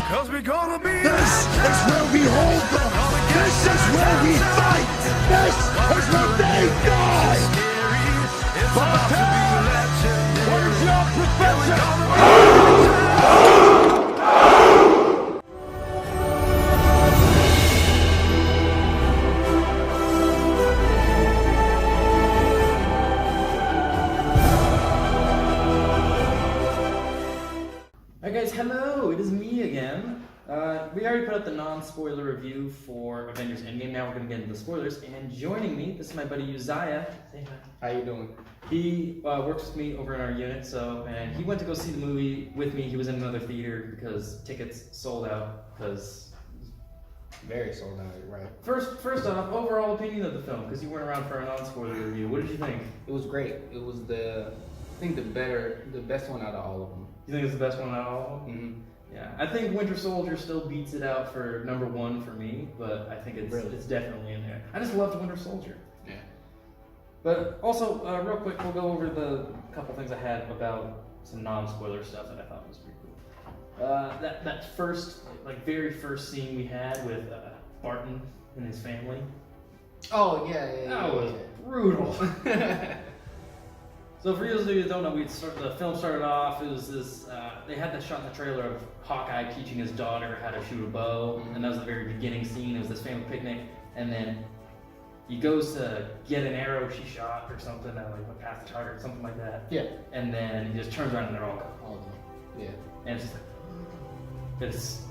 Cause we're gonna be This is where we hold them. This is where we fight. This is where they die. Spartan, what is your profession? Alright guys, hello! It is me again. We already put up the non-spoiler review for Avengers Endgame. Now we're going to get into the spoilers. And joining me, this is my buddy Uzziah. Say hi. How you doing? He works with me over in our unit, and he went to go see the movie with me. He was in another theater because tickets sold out. Because Very sold out, right? first off, overall opinion of the film, because you weren't around for a non-spoiler review. What did you think? It was great. It was the best one out of all of them. You think it's the best one out of all? Mm-hmm. Yeah, I think Winter Soldier still beats it out for number one for me, but I think it's definitely in there. I just loved Winter Soldier. Yeah. But also, real quick, we'll go over the couple things I had about some non-spoiler stuff that I thought was pretty cool. That first, very first scene we had with Spartan and his family. Oh yeah. That was brutal. So for those of you who don't know, the film started off, it was this, they had that shot in the trailer of Hawkeye teaching his daughter how to shoot a bow, and that was the very beginning scene. It was this family picnic, and then he goes to get an arrow she shot or something that went past the target or something like that. Yeah. And then he just turns around and they're all gone. All of them. Yeah. And it's just like, it's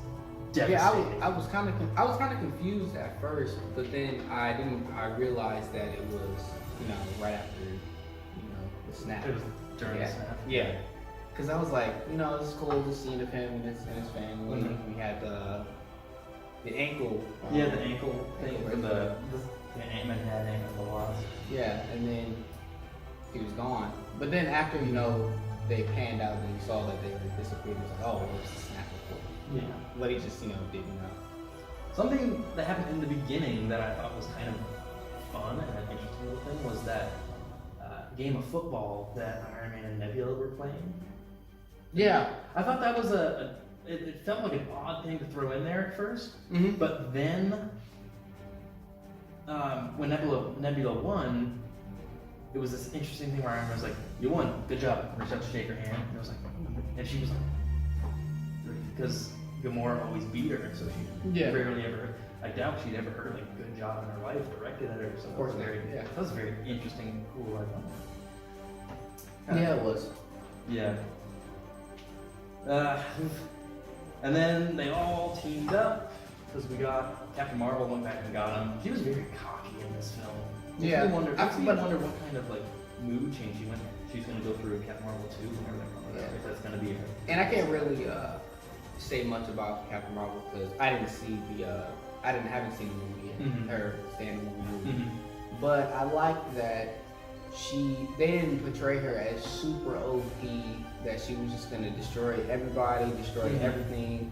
devastating. Yeah, I was kind of confused at first, but then I realized that it was right after the snap. It was during the snap. Yeah. Because I was like, it's cool, the scene of him and his family. Mm-hmm. We had the ankle. Yeah, the ankle thing from the Ant-Man had ankle the loss. Yeah, and then he was gone. But then after, they panned out and you saw that they were disappeared, it was like, oh, it was a snap report. Yeah. But he just, didn't know. Something that happened in the beginning that I thought was kind of fun and an interesting little thing was that game of football that Iron Man and Nebula were playing. Yeah. I thought that was it felt like an odd thing to throw in there at first, Mm-hmm. but then when Nebula won, it was this interesting thing where Iron Man was like, "You won, good job." I reached out to shake her hand, and I was like, and she was like, because Gamora always beat her, so she rarely ever. I doubt she'd ever heard "good job" in her life directed at her. So that was very interesting, cool. I thought. Yeah, it was. Yeah. And then they all teamed up because we got Captain Marvel went back and got him. She was very cocky in this film. Yeah. I wonder what kind of mood change she's going to go through Captain Marvel 2 whenever they come out. If that's going to be her. And I can't really say much about Captain Marvel because I haven't seen the movie yet. Mm-hmm. Her standalone movie. Mm-hmm. But I like that they didn't portray her as super OP, that she was just gonna destroy everybody, destroy everything.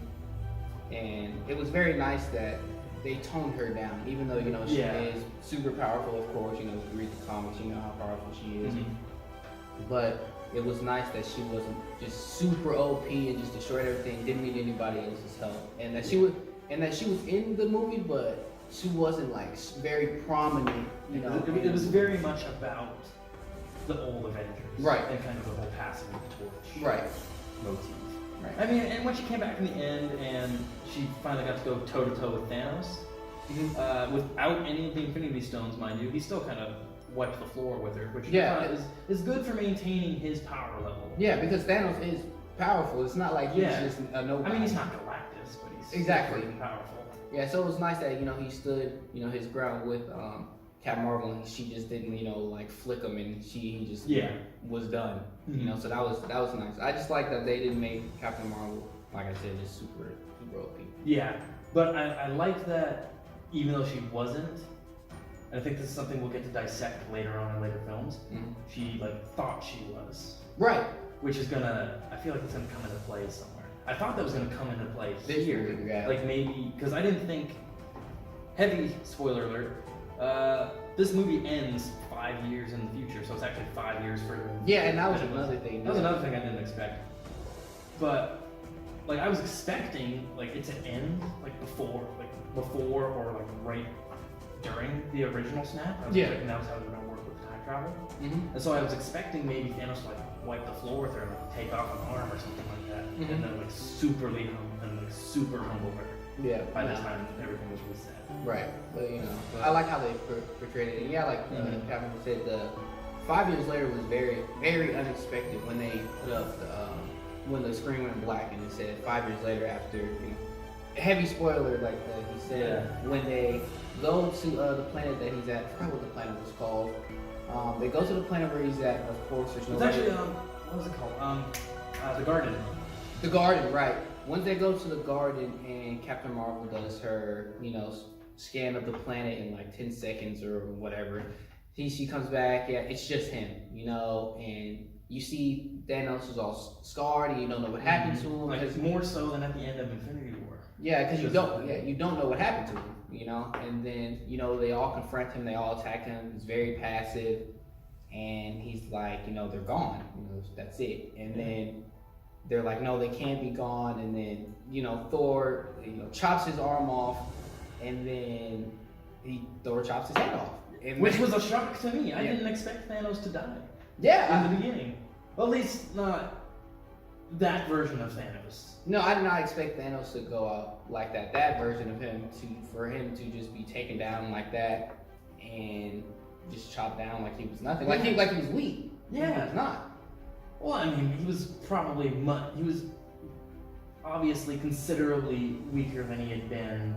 And it was very nice that they toned her down, even though she is super powerful, of course. If you read the comics, you know how powerful she is. Mm-hmm. But it was nice that she wasn't just super OP and just destroyed everything, didn't need anybody else's help, and that she was in the movie, but she wasn't very prominent. It was very much about the old Avengers, right? And kind of the whole passing of the torch, right? Motif. Right. I mean, and when she came back in the end, and she finally got to go toe to toe with Thanos, without any of the Infinity Stones, mind you, he still kind of wiped the floor with her, which is good for maintaining his power level. Yeah, because Thanos is powerful. It's not like he's just a nobody. I mean, he's not Galactus, but he's exactly powerful. Yeah, so it was nice that he stood his ground with Captain Marvel, and she just didn't flick him, and he just was done. Mm-hmm. So that was nice. I just like that they didn't make Captain Marvel, like I said, just super OP. Yeah, but I like that even though she wasn't. I think this is something we'll get to dissect later on in later films. Mm-hmm. She thought she was right, which is I feel like it's gonna come into play somewhere. I thought that was gonna come into play here, maybe because I didn't think. Heavy spoiler alert. This movie ends 5 years in the future, so it's actually 5 years further. Yeah, and that was another thing. That was another thing I didn't expect. But like I was expecting like it to end like before or like right during the original snap. I was expecting that was how they were gonna work with time travel. And so I was expecting maybe Thanos to like wipe the floor with her, like take off an arm or something like that, and then like super humble her. Yeah. By the time everything was reset. Right. But you know, I like how they portrayed it. And yeah, like Kevin said, the 5 years later was very, very unexpected when they put up the when the screen went black and it said 5 years later after. You know, heavy spoiler, like he said, when they go to the planet that he's at. I forgot what the planet was called. They go to the planet where he's at. Of course, there's no. It's actually what was it called? The garden. The garden, right? Once they go to the garden and Captain Marvel does her, you know, scan of the planet in like 10 seconds or whatever, she comes back. Yeah, it's just him, you know, and you see Thanos is all scarred and you don't know what happened to him. Like it's more so than at the end of Infinity War. Yeah, because you don't know what happened to him, you know. And then you know they all confront him, they all attack him. He's very passive, and he's like, you know, they're gone. You know, that's it. And then they're like, no, they can't be gone. And then, you know, Thor, you know, chops his arm off, and then Thor chops his head off. Which was a shock to me. I didn't expect Thanos to die. Yeah. In the beginning. Well, at least not that version of Thanos. No, I did not expect Thanos to go out like that. That version of him, for him to just be taken down like that and just chopped down like he was nothing. Like he was weak. Yeah. He was not. Well, I mean, he was probably he was obviously considerably weaker than he had been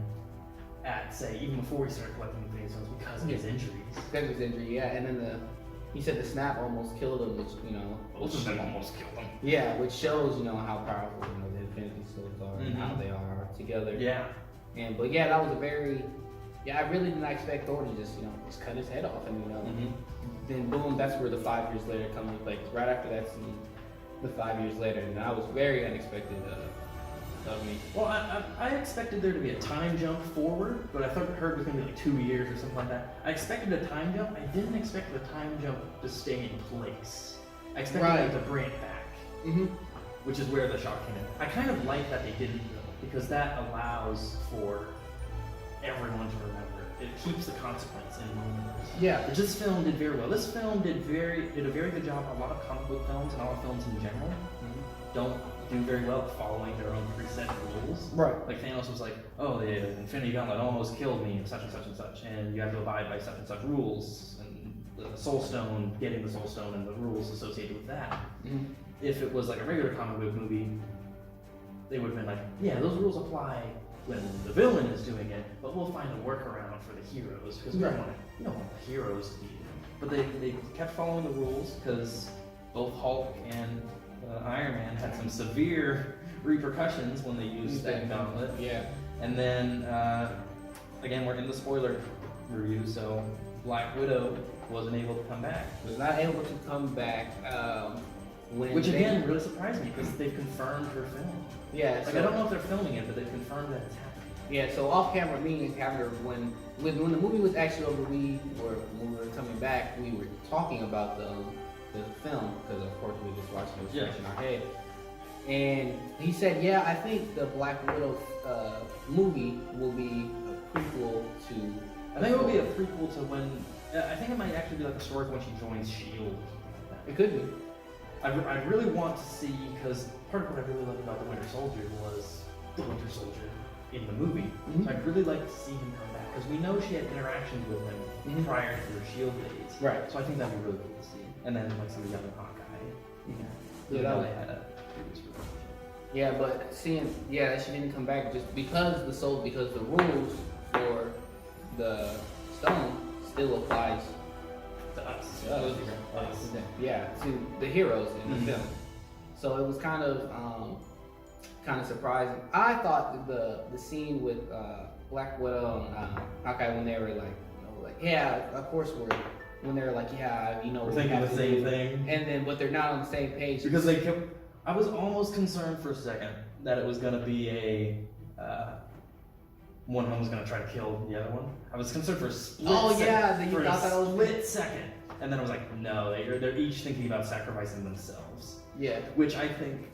at, say, even before he started collecting the Infinity Stones because of his injuries. Because of his injury, yeah. And then he said the snap almost killed him, which, you know. Both of them almost killed him. Yeah, which shows, you know, how powerful, you know, the Infinity Stones are and how they are together. Yeah. But yeah, that was a very, I really did not expect Thor to just, you know, just cut his head off. And, you know, then boom, that's where the 5 years later comes into play. Right after that scene, the 5 years later, and that was very unexpected of me. Well, I expected there to be a time jump forward, but I heard it was going to be like 2 years or something like that. I expected a time jump. I didn't expect the time jump to stay in place. I expected them to bring it back, which is where the shock came in. I kind of like that they didn't though, because that allows for everyone to remember. It keeps the consequence in the universe. Yeah. But this film did very well. This film did a very good job. A lot of comic book films and all films in general don't do very well at following their own preset rules. Right. Like Thanos was like, oh, the Infinity Gauntlet almost killed me, such and such and such, and you have to abide by such and such rules, and the Soul Stone, getting the Soul Stone, and the rules associated with that. If it was like a regular comic book movie, they would have been like, yeah, those rules apply when the villain is doing it, but we'll find a workaround for the heroes, because we don't want the heroes to be. But they kept following the rules, because both Hulk and Iron Man had some severe repercussions when they used that gauntlet. Yeah. And then, again, we're in the spoiler review, so Black Widow wasn't able to come back. Was not able to come back. Which again really surprised me because they've confirmed her film. Yeah. Like I don't know if they're filming it, but they've confirmed that it's happening. Yeah. So off camera, me and Cameron, when the movie was actually over, when we were coming back, we were talking about the film, because of course we were just watching it fresh in our head. And he said, yeah, I think the Black Widow movie will be a prequel to... I think it will be a prequel to when... I think it might actually be like a story of when she joins S.H.I.E.L.D. It could be. I really want to see, because part of what I really loved about the Winter Soldier was the Winter Soldier in the movie. So I'd really like to see him come back, because we know she had interactions with him prior to her S.H.I.E.L.D. days. Right. So I think that'd be really cool to see. And then like some of the other Hawkeye. Yeah, that they had a previous relationship. Yeah, but seeing that she didn't come back just because the rules for the stone still applies To us. Yeah, to the heroes in the film. So it was kind of surprising. I thought the scene with Black Widow and Hawkeye when they were of course when they're like, we're thinking the same thing. And then, but they're not on the same page. Because they kept, I was almost concerned for a second that it was going to be one of them was going to try to kill the other one. I was concerned for a split second. And then I was like, no, they're each thinking about sacrificing themselves. Yeah. Which I think,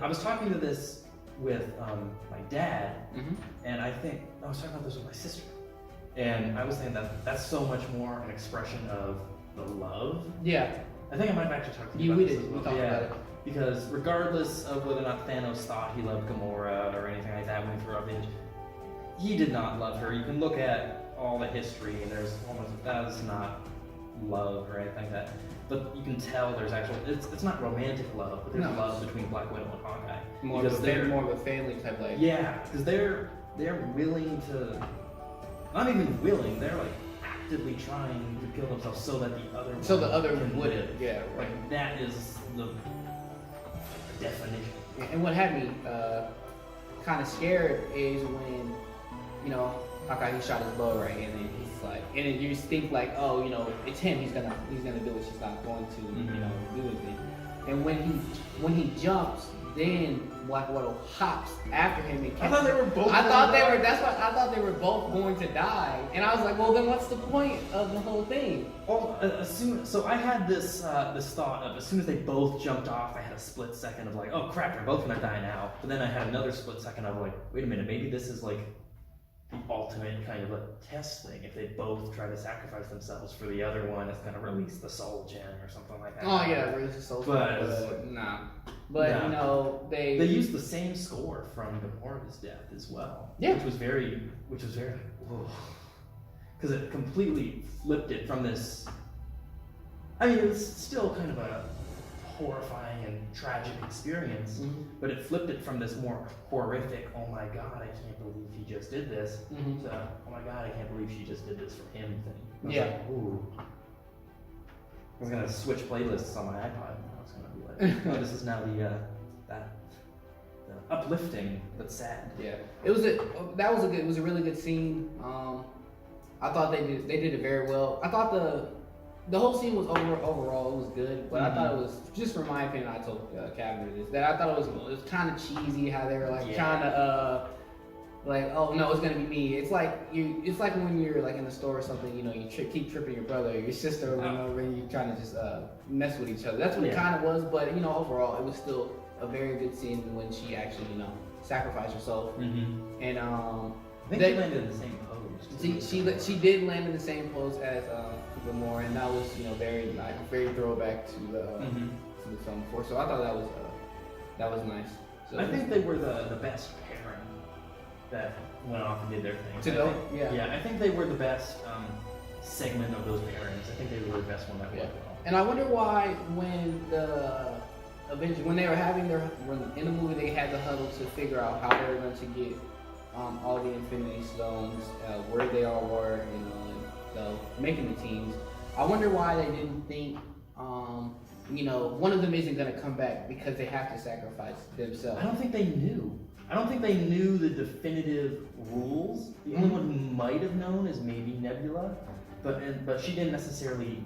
I was talking to this with my dad, Mhm. and I think I was talking about this with my sister, and I was saying that that's so much more an expression of the love. Yeah. I think I might have actually talked to you We about this did. as We well. talked about it. Because regardless of whether or not Thanos thought he loved Gamora or anything like that when he threw up Avengers, he did not love her. You can look at all the history, and there's almost that is not love or anything like that. But you can tell there's actual. It's not romantic love, but there's No. love between Black Widow and Hawkeye. More because of a family type like. yeah, because they're willing to, not even willing, they're like actively trying to kill themselves so that the other So the one other can would, live. yeah, right. Like that is the definition. And what had me kind of scared is when, you know, Hawkeye, he shot his bow, right, and then he's like, and then you just think like, oh, you know, it's him. He's gonna do it. She's not going to, you know, do anything. And when he jumps, then Black Widow hops after him and I thought they were both. I thought they were. That's why I thought they were both going to die. And I was like, well, then what's the point of the whole thing? Well, so I had this thought of as soon as they both jumped off, I had a split second of like, oh crap, they're both gonna die now. But then I had another split second of like, wait a minute, maybe this is like the ultimate kind of a test thing. If they both try to sacrifice themselves for the other one, it's gonna release the soul gem or something like that. Oh yeah, release the soul. But nah. But nah. you know, they used the same score from Gamora's death as well. Yeah. Which was very because it completely flipped it from this. I mean, it was still kind of a horrifying and tragic experience, but it flipped it from this more horrific, oh my god, I can't believe he just did this, to oh my god, I can't believe she just did this for him thing. I was like, ooh. I was gonna switch playlists on my iPod, and I was gonna be like, oh, this is now the uplifting but sad. Yeah, it was a really good scene. I thought they did it very well. I thought the whole scene was overall it was good, but I thought it was, just from my opinion, I told Kevin this, that I thought it was kind of cheesy how they were like trying to like, oh no, it's gonna be me. It's like when you're like in the store or something, you know, you keep tripping your brother or your sister over and over, and you're trying to just mess with each other. That's what it kind of was, but you know, overall, it was still a very good scene when she actually, you know, sacrificed herself. And I think they landed in the same pose. She did land in the same pose as Gamora, and that was, you know, very throwback to the film before. So I thought that was nice. So I think they were the best pairing that went off and did their thing. I think they were the best segment of those pairings. I think they were the best one that went well. And I wonder why when the Avengers, when they were having in the movie, they had the huddle to figure out how they were going to get all the Infinity Stones, where they all were, you know, making the teams. I wonder why they didn't think, you know, one of them isn't going to come back because they have to sacrifice themselves. I don't think they knew. I don't think they knew the definitive rules. The only one who might have known is maybe Nebula, but she didn't necessarily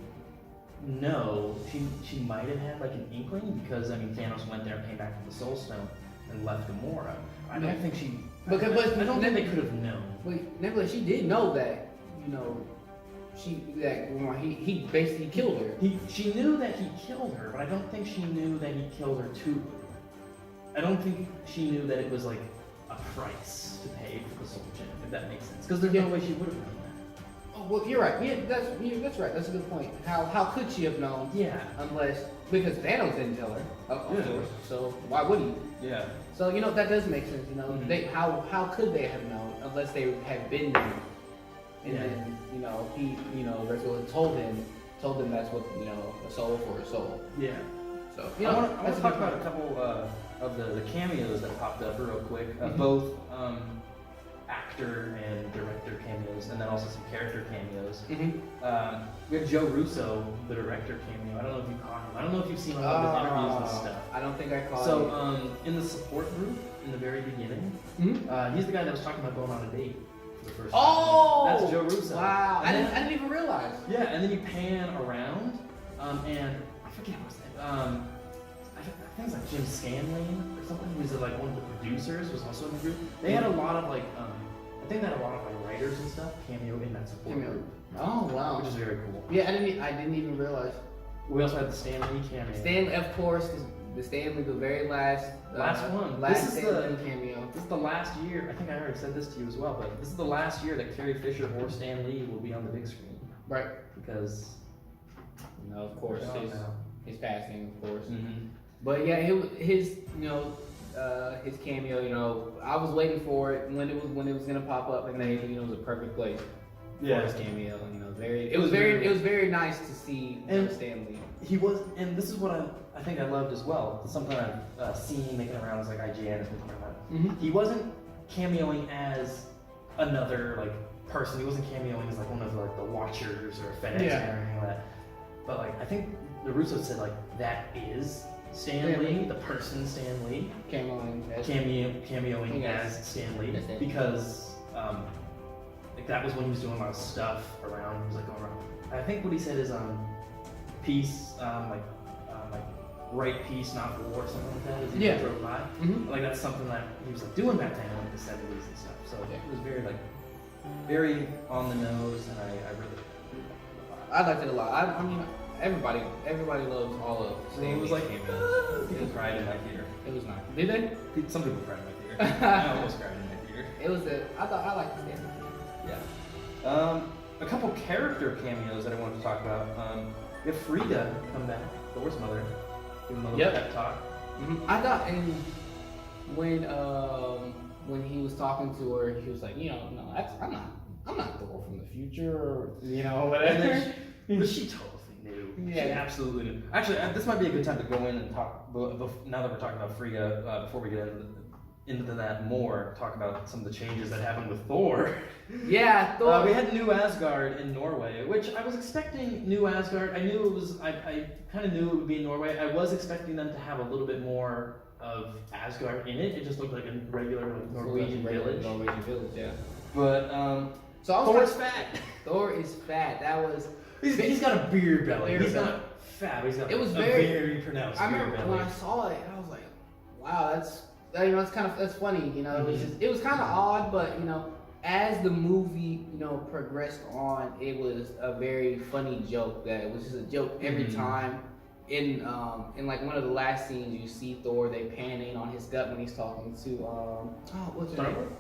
know. She might have had like an inkling because I mean Thanos went there, came back with the Soul Stone, and left Gamora. I don't think she. I don't think they could have known. Wait, Nebula, she did know that, you know, he basically killed her. She knew that he killed her, but I don't think she knew that he killed her to her. I don't think she knew that it was like a price to pay for the Soul Gem, if that makes sense. Because there's no way she would have known that. Oh, well, you're right. Yeah, that's right. That's a good point. How could she have known? Yeah. Because Thanos didn't tell her, of course. So why would he? Yeah. So you know that does make sense. You know, how could they have known unless they had been there? And then you know Rizzo told them that's what, you know, a soul for a soul. Yeah. So I want to talk about a couple of the cameos that popped up real quick. Both actor and director cameos, and then also some character cameos. We have Joe Russo, the director cameo. I don't know if you caught him. I don't know if you've seen a lot of his interviews and stuff. I don't think I caught him. So in the support group in the very beginning, he's the guy that was talking about going on a date for the first time. Oh, that's Joe Russo. Wow, I didn't even realize. Yeah, and then you pan around, and I forget what's name. I think it was like Jim Scanlon or something. He was like one of the producers. Was also in the group. They had a lot of like. I think they had a lot of like writers and stuff cameo in that support group. Oh wow, which is very cool. Yeah, I didn't even realize. We also had the Stan Lee cameo. Stan, of course, The Stan Lee, the very last one. Last This is Stan Lee cameo. This is the last year. I think I already said this to you as well, but this is the last year that Carrie Fisher or Stan Lee will be on the big screen. Right. Because, Of course, his passing, of course. Mm-hmm. But yeah, his his cameo. I was waiting for it when it was gonna pop up, and then it was a perfect place for his cameo. It was very nice to see Stan Lee. He was, and this is what I think I loved as well. It's something I've seen making arounds like IGN and things like that. Mm-hmm. He wasn't cameoing as another person. He wasn't cameoing as one of the Watchers or FedEx or anything like that. But I think the Russo said that is Stan Lee, the person Stan Lee, cameoing as Stan Lee, because that was when he was doing a lot of stuff around. He was going around. I think what he said is peace, right peace, not war, or something like that. As he drove by, that's something that he was doing back then in the 70s and stuff. So it was very very on the nose, and I liked it a lot. I mean, everybody loves all of Stan Lee. It was people cried in my theater. It was nice. Did they? Some people cried in my theater. I almost cried in my theater. It was I liked the Stan Lee. Yeah. A couple character cameos that I wanted to talk about. We have Frida come back, Thor's mother, give him a little pep talk. Mm-hmm. I thought, and when he was talking to her, he was like, no, I'm not Thor from the future, or whatever. But she totally knew. Yeah, she absolutely knew. Actually, this might be a good time to go in and talk. Now that we're talking about Frida, before we get into that more, talk about some of the changes that happened with Thor. Yeah, Thor. We had New Asgard in Norway, which I was expecting New Asgard. I knew it was. I kind of knew it would be in Norway. I was expecting them to have a little bit more of Asgard in it. It just looked like a regular Norwegian village. Norwegian village, yeah. But so Thor's fat. Thor is fat. That was. He's got a beer belly. He's not fat. He's got a very pronounced beer belly. I remember when I saw it, I was like, wow, that's funny. It was kind of odd, but as the movie progressed on, it was a very funny joke. That it was just a joke every time. In one of the last scenes, you see Thor. They pan in on his gut when he's talking to what's her name?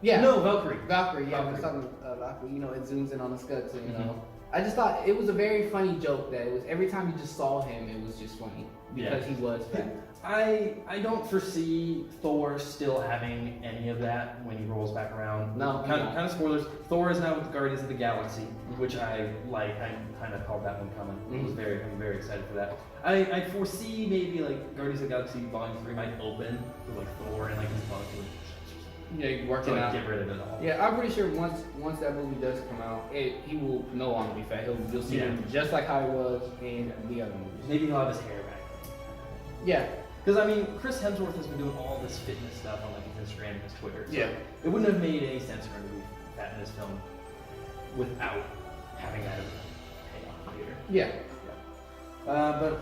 Yeah. No, Valkyrie. Valkyrie. Yeah, when he's talking to Valkyrie. It zooms in on his gut. So I just thought it was a very funny joke. That it was every time you just saw him, it was just funny because he was fat. I don't foresee Thor still having any of that when he rolls back around. No. Kind of spoilers. Thor is now with the Guardians of the Galaxy, which I like. I kind of called that one coming. I'm very excited for that. I foresee maybe Guardians of the Galaxy Volume 3 might open with Thor and his bunk. Yeah, working out. Get rid of it all. Yeah, I'm pretty sure once that movie does come out, he will no longer be fat. You'll see him just like how he was in the other movies. Maybe he'll have his hair back. Yeah. Because Chris Hemsworth has been doing all this fitness stuff on his Instagram and his Twitter. So it wouldn't have made any sense for him to be fat in this film without having that as a payoff later. Yeah. But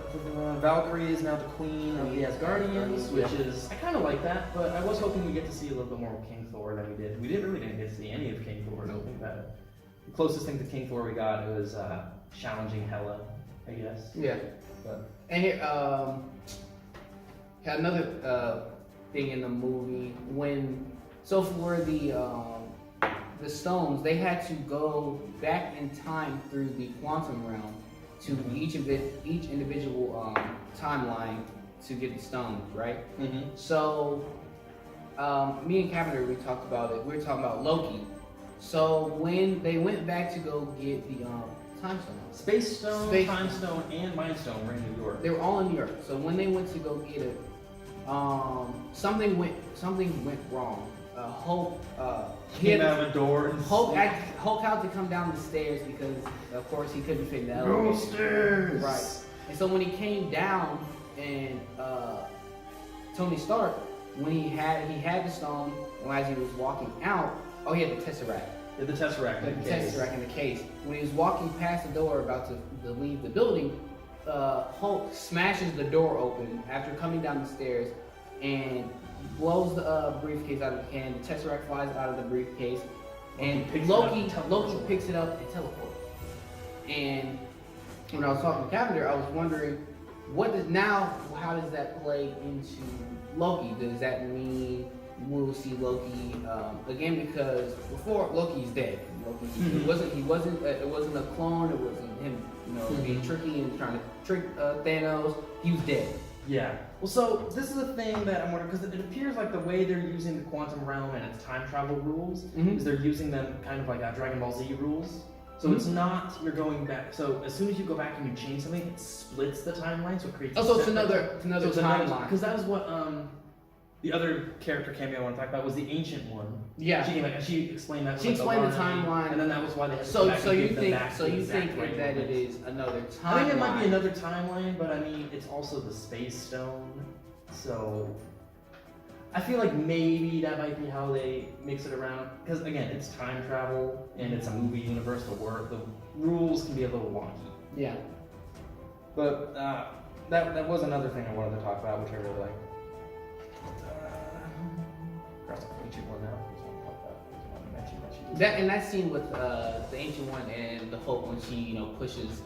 Valkyrie is now the queen of the Asgardians, which is I kind of like that. But I was hoping we get to see a little bit more of King Thor than we did. We didn't get to see any of King Thor. I don't think that the closest thing to King Thor we got was challenging Hela, I guess. Yeah. But and here, another thing in the movie for the stones, they had to go back in time through the quantum realm to each individual timeline to get the stones, right? Mm-hmm. So me and Cavender, we talked about it. We were talking about Loki. So when they went back to go get the time stone, Space Stone, Time Stone, and Mind Stone were in New York. They were all in New York. So when they went to go get it, something went wrong. Hulk came out of a door. Hulk had to come down the stairs because, of course, he couldn't fit in the elevator. No stairs. Right. And so when he came down, and Tony Stark, when he had the stone, and as he was walking out, he had the Tesseract. The Tesseract in the case. When he was walking past the door, about to leave the building, Hulk smashes the door open after coming down the stairs and blows the briefcase out of the can. The Tesseract flies out of the briefcase, and Loki picks it up and teleports. And when I was talking to Cavender, I was wondering how does that play into Loki? Does that mean we'll see Loki again? Because before Loki's dead. Loki, it wasn't a clone. It wasn't him, being tricky and trying to trick Thanos. He was dead. Yeah. Well, so this is a thing that I'm wondering, because it appears like the way they're using the quantum realm and its time travel rules is they're using them kind of like Dragon Ball Z rules. So it's not you're going back. So as soon as you go back and you change something, it splits the timeline, so it creates. Oh, so it's another timeline. Because that was what the other character cameo I want to talk about was the ancient one. Yeah. She came back and she explained that. She explained the timeline, and then that was why they had to so go back and give them back so you think right that moments. it is another timeline? I think it might be another timeline, but I mean it's also the Space Stone, so I feel like maybe that might be how they mix it around. Because again, it's time travel and it's a movie universe. The rules can be a little wonky. Yeah. But that was another thing I wanted to talk about, which I really like. That scene with the Ancient One and the Hulk when she pushes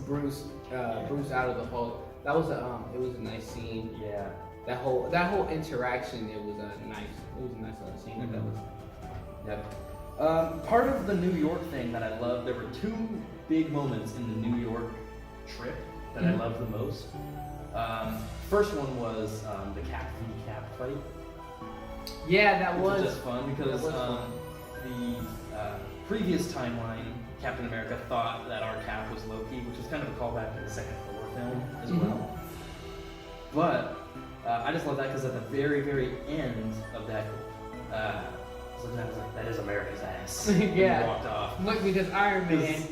Bruce out of the Hulk. That was it was a nice scene. Yeah. That whole interaction, it was a nice little scene. That was. Yep. Part of the New York thing that I loved, there were two big moments in the New York trip that I loved the most. First one was the Cap v Cap fight. Yeah, that was just fun because the previous timeline, Captain America thought that our Cap was Loki, which is kind of a callback to the second Thor film as well. But I just love that because at the very, very end of that, I was like, that is America's ass. Yeah. He walked off. Look, because Iron Man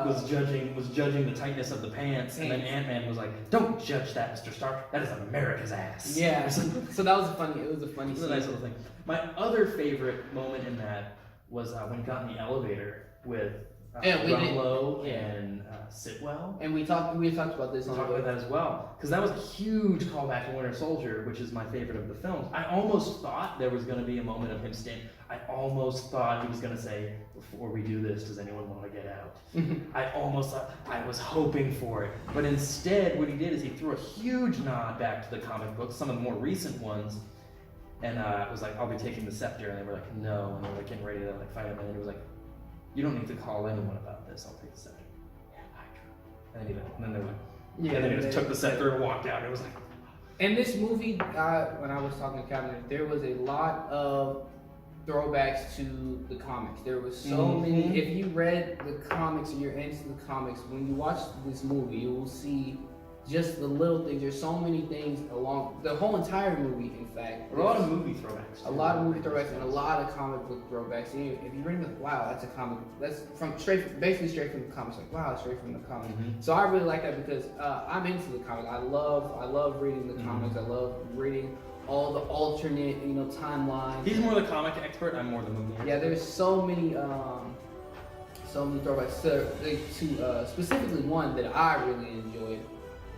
was judging the tightness of the pants, and then Ant-Man was like, "Don't judge that, Mr. Stark. That is America's ass." Yeah. So that was a funny scene. A nice little thing. My other favorite moment in that was when he got in the elevator with Rumlow and Sitwell. And we talked about this. We talked about that as well, because that was a huge callback to Winter Soldier, which is my favorite of the films. I almost thought there was going to be a moment of him standing. I almost thought he was going to say, "Before we do this, does anyone want to get out?" I was hoping for it, but instead, what he did is he threw a huge nod back to the comic books, some of the more recent ones, and was like, "I'll be taking the scepter," and they were like, "No," and they were like getting ready to fight him, and then he was like, "You don't need to call anyone about this. I'll take the scepter." And then they were like, and then he just took the scepter and walked out. It was like, in this movie, when I was talking to Captain, there was a lot of throwbacks to the comics. There was so many. If you read the comics or you're into the comics, when you watch this movie, you will see just the little things. There's so many things along the whole entire movie. In fact, a lot of movie throwbacks. A lot of movie throwbacks and a lot of comic book throwbacks. And if you read it, wow, that's a comic. That's basically straight from the comics. Like, wow, it's straight from the comics. So I really like that because I'm into the comics. I love reading the comics. I love reading all the alternate, timelines. He's more the comic expert. I'm more the movie expert. Yeah, there's so many throwbacks to specifically one that I really enjoyed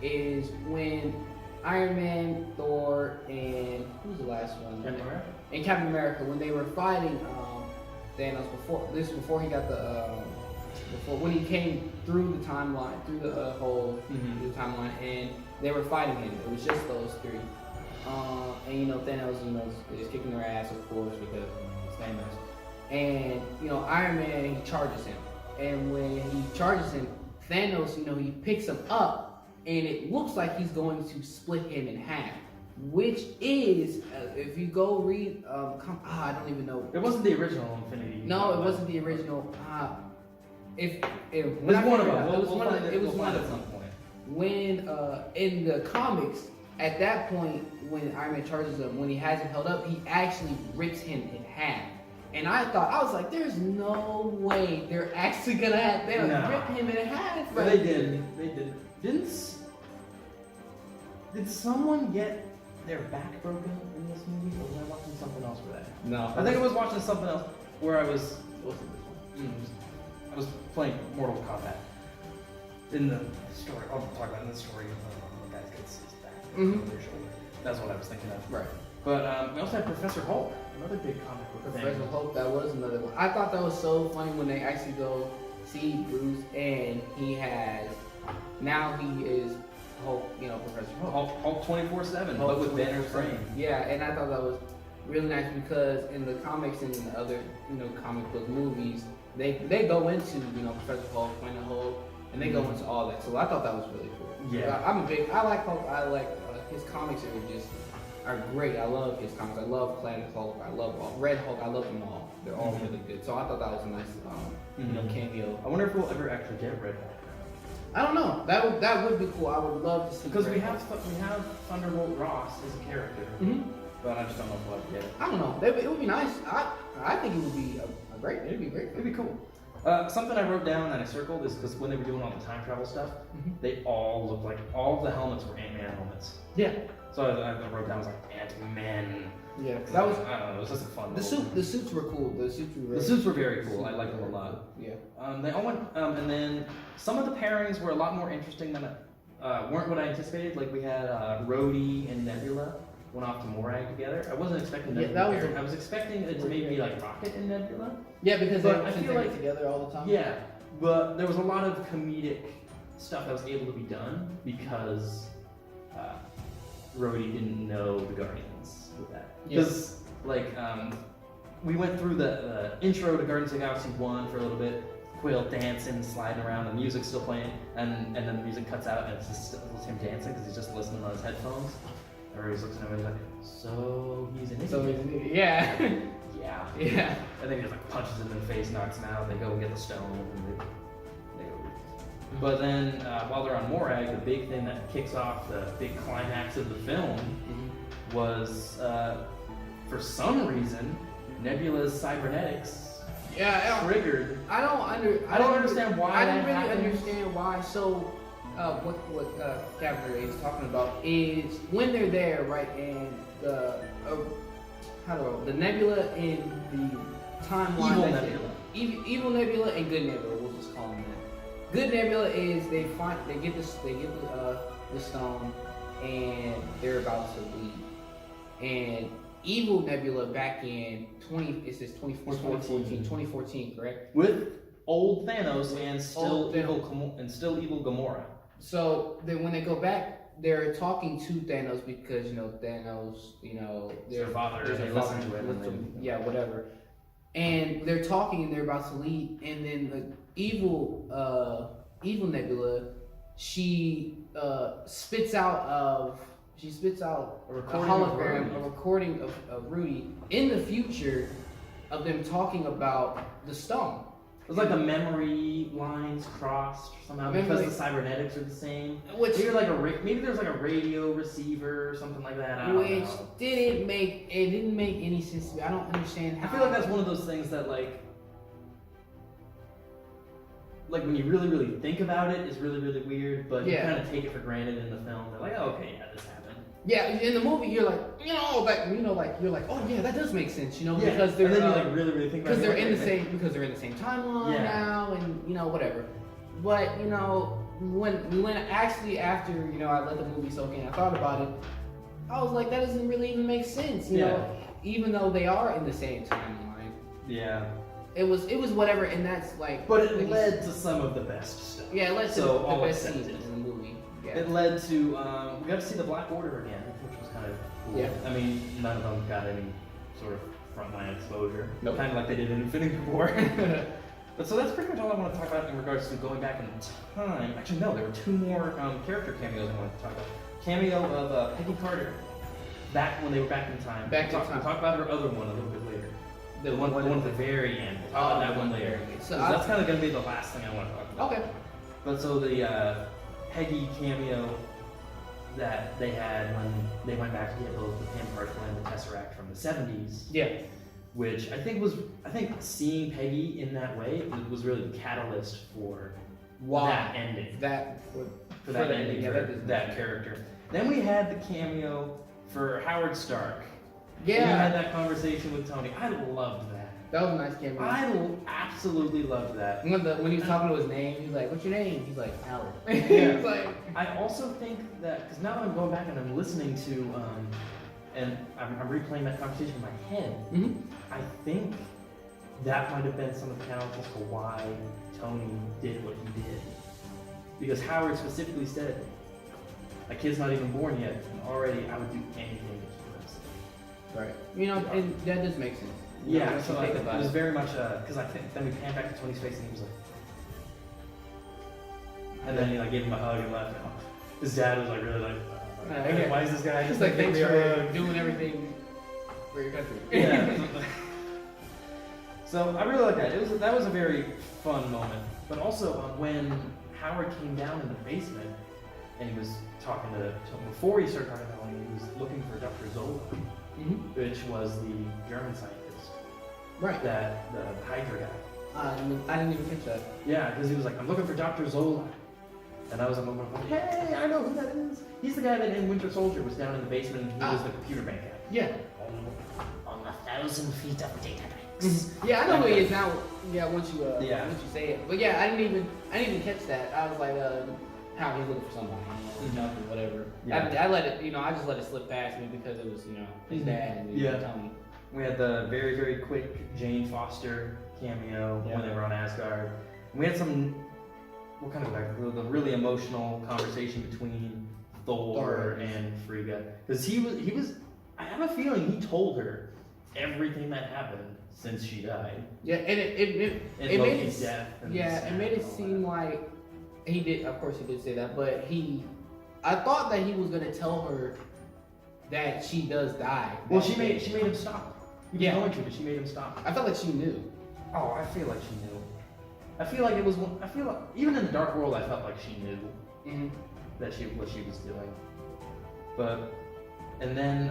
is when Iron Man, Thor, and who's the last one? Captain America. And Captain America, when they were fighting Thanos before he got when he came through the timeline, through the whole through the timeline, and they were fighting him. It was just those three. And Thanos, is kicking their ass, of course, because it's Thanos. And Iron Man, he charges him, and when he charges him, Thanos, he picks him up. And it looks like he's going to split him in half, which is, if you go read, I don't even know. It wasn't the original Infinity. No, it wasn't the original. It was one of them. It was one at some point. When in the comics, at that point, when Iron Man charges him, when he has him held up, he actually rips him in half. And I was like, there's no way they're actually gonna rip him in half. But they did. Did someone get their back broken in this movie, or was I watching something else for that? No. I think I was watching something else where I was playing Mortal Kombat. In the story, I'll talk about in the story the guy gets his back over their shoulder. That's what I was thinking of. Right. But we also had Professor Hulk, another big comic book. Professor Hulk, that was another one. I thought that was so funny when they actually go see Bruce, and he is Hulk, Professor Hulk. Hulk 24/7, but with Banner's brain. Yeah, and I thought that was really nice because in the comics and in the other, comic book movies, they go into, Professor Hulk, Planet Hulk, and they go into all that. So I thought that was really cool. Yeah. I like Hulk. I like his comics are great. I love his comics. I love Planet Hulk. I love Red Hulk. I love them all. They're all really good. So I thought that was a nice, cameo. I wonder if we'll ever actually get Red Hulk. I don't know. That would be cool. I would love to see. Because we have Thunderbolt Ross as a character, but I just don't know if we'll ever get it. I don't know. It would be nice. I think it would be it'd be great. It'd be cool. Something I wrote down and I circled is because when they were doing all the time travel stuff, they all looked like all of the helmets were Ant-Man helmets. Yeah. So I wrote down, I was like, Ant-Man. Yeah. That was. I don't know. It was just a fun. The suits were cool. The suits were very cool. I liked them a lot. Yeah. They all went, and then some of the pairings were a lot more interesting than weren't what I anticipated. Like we had Rhodey and Nebula went off to Morag together. I wasn't expecting them to be paired. I was expecting it to maybe be like Rocket and Nebula. Yeah, because I feel like together all the time. Yeah, but there was a lot of comedic stuff that was able to be done because Rhodey didn't know the Guardians with that. Because we went through the intro to Guardians of the Galaxy 1 for a little bit. Quill dancing, sliding around, the music's still playing, and then the music cuts out and it's just him dancing because he's just listening on his headphones. Everybody's looking at him and he's like, so he's an idiot. So he's an idiot. Yeah. Yeah. Yeah. And then he just punches him in the face, knocks him out. They go and get the stone. And they go. But then while they're on Morag, the big thing that kicks off the big climax of the film was, for some reason, Nebula's cybernetics triggered. I don't understand why. I didn't really understand why. So, what Captain is talking about is when they're there, right? And the Nebula in the timeline. Evil Nebula and Good Nebula. We'll just call them that. Good Nebula is they get the stone and they're about to leave. And Evil Nebula back in 2014, correct? With old Thanos and still evil Gamora. So then when they go back, they're talking to Thanos because Thanos, their father, and they listen to him. Yeah, whatever. And they're talking and they're about to leave, and then the evil Nebula, she spits out a hologram, a recording of Rudy in the future of them talking about the stone. It was like the memory lines crossed somehow because the cybernetics are the same. Maybe there's like a radio receiver or something like that. I don't know. Didn't make any sense to me. I don't understand how. I feel like that's one of those things that like when you really, really think about it, is really, really weird, but you kind of take it for granted in the film. They're like, oh, okay, yeah, this happened. Yeah, in the movie, you're like, you're like, oh yeah, that does make sense, because they're really, really think because they're in the same timeline now, and whatever. But when actually after I let the movie soak in, I thought about it. I was like, that doesn't really even make sense, even though they are in the same timeline. Yeah. It was whatever, and that's like. But it led to some of the best stuff. Yeah, it led to the best scenes in the movie. Yeah. It led to we got to see the Black Order again, which was kind of cool. Yeah. I mean, none of them got any sort of frontline exposure. Nope. Kind of like they did in Infinity War. But so that's pretty much all I want to talk about in regards to going back in time. Actually, no, there were two more character cameos I wanted to talk about. Cameo of Peggy Carter, back when they were back in time. We'll talk about her other one a little bit later. The one at the very end. We'll talk about that one later. So that's kind of going to be the last thing I want to talk about. Okay. But so the Peggy cameo that they had when they went back to get both the Pym particle and the Tesseract from the 70s. Yeah. Which I think seeing Peggy in that way was really the catalyst for that ending. For that ending, that character. Then we had the cameo for Howard Stark. Yeah. We had that conversation with Tony. I loved that. That was a nice cameo. I absolutely loved that. When he was talking to his name, he was like, "What's your name?" He's like, "Howard." Yeah. He's like, I also think that because now that I'm going back and I'm listening to, and I'm replaying that conversation in my head, I think that might have been some of the catalysts for why Tony did what he did. Because Howard specifically said, My kid's not even born yet, and already I would do anything to keep him safe. Right. You know, and that does make sense. You know, Yeah, once so you like, think it about was it. very much because I think then we panned back to Tony's face and he was like, and then he like gave him a hug and left. And his dad was like really like, yeah. why is this guy Just just like giving thanks me a for hug? doing everything for your country. Yeah. So I really like that. That was a very fun moment. But also when Howard came down in the basement and he was talking to before he started talking to Tony, he was looking for Dr. Zola, which was the German scientist. Right. That the Hydra guy. I didn't even catch that. Yeah, because he was like, I'm looking for Dr. Zola. And I was like, hey, I know who that is. He's the guy that in Winter Soldier was down in the basement and he was the computer bank guy. Yeah. On 1,000 feet of data banks. Yeah, I know who he is now. Yeah, once you Yeah. once you say it. But yeah, I didn't even catch that. I was like, how he's looking for somebody, nothing, whatever. Yeah. I let it, I just let it slip past me because it was, his dad and Yeah. Tony. We had the very, very quick Jane Foster cameo when they were on Asgard. And we had some, what kind of like the really emotional conversation between Thor and Frigga. Because he was, I have a feeling he told her everything that happened since she died. Yeah, and it made Loki's it, death. And it made it seem like he did. Of course, he did say that, but I thought that he was gonna tell her that she does die. Well, she made him stop. He was Yeah. going to, but she made him stop. I felt like she knew. Oh, I feel like she knew. I feel like it was. I feel like even in the Dark World, I felt like she knew that what she was doing. But and then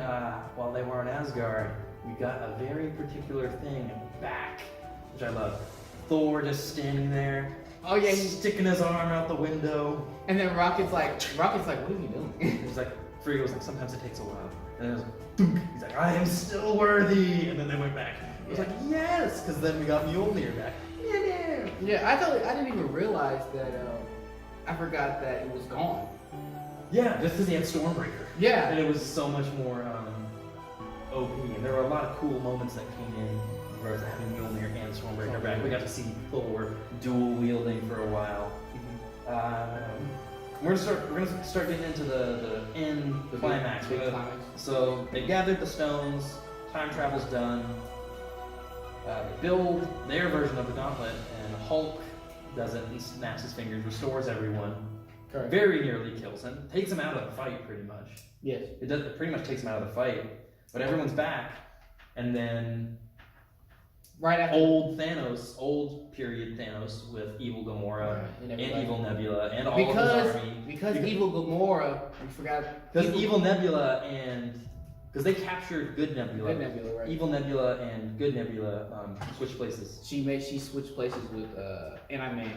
while they were on Asgard, we got a very particular thing back, which I love. Thor just standing there. Oh yeah, He's sticking his arm out the window. and then Rocket's like, what are you doing? He's like, Frigga was like, sometimes it takes a while. And then it was like, dunk. He's like, I am still worthy. And then they went back. It was like, yes, because then we got Mjolnir back. Yeah, I didn't even realize that. I forgot that it was gone. Yeah, just because he had Stormbreaker. Yeah. And it was so much more OP. And there were a lot of cool moments that came in where it's having Mjolnir and Stormbreaker back. We got to see Thor dual wielding for a while. We're gonna start getting into the end climax. Big climax. So they gathered the stones. Time travel's done. They build their version of the gauntlet, and Hulk does it and snaps his fingers, restores everyone. Correct. Very nearly kills him, takes him out of the fight pretty much. Yes. It pretty much takes him out of the fight, but everyone's back, and then Right after old period Thanos with evil Gamora and evil Nebula and all of his army. Because evil Gamora, we forgot. Because evil Nebula and because they captured good Nebula. Good Nebula, right? Evil Nebula and good Nebula switch places. She switched places with and I meant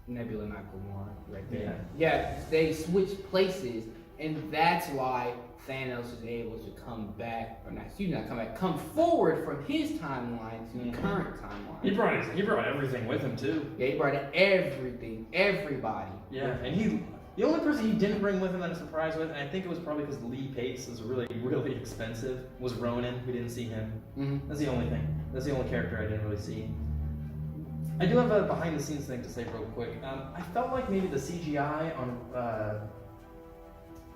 Nebula, not Gamora, right there. Yeah. Yeah, they switched places, and that's why Thanos is able to come back, or come forward from his timeline to the current timeline. He brought everything with him too. Yeah, he brought everything, everybody. Yeah, and the only person he didn't bring with him that I'm surprised with, and I think it was probably because Lee Pace is really, really expensive, was Ronan. We didn't see him. Mm-hmm. That's the only thing. That's the only character I didn't really see. I do have a behind-the-scenes thing to say real quick. I felt like maybe the CGI on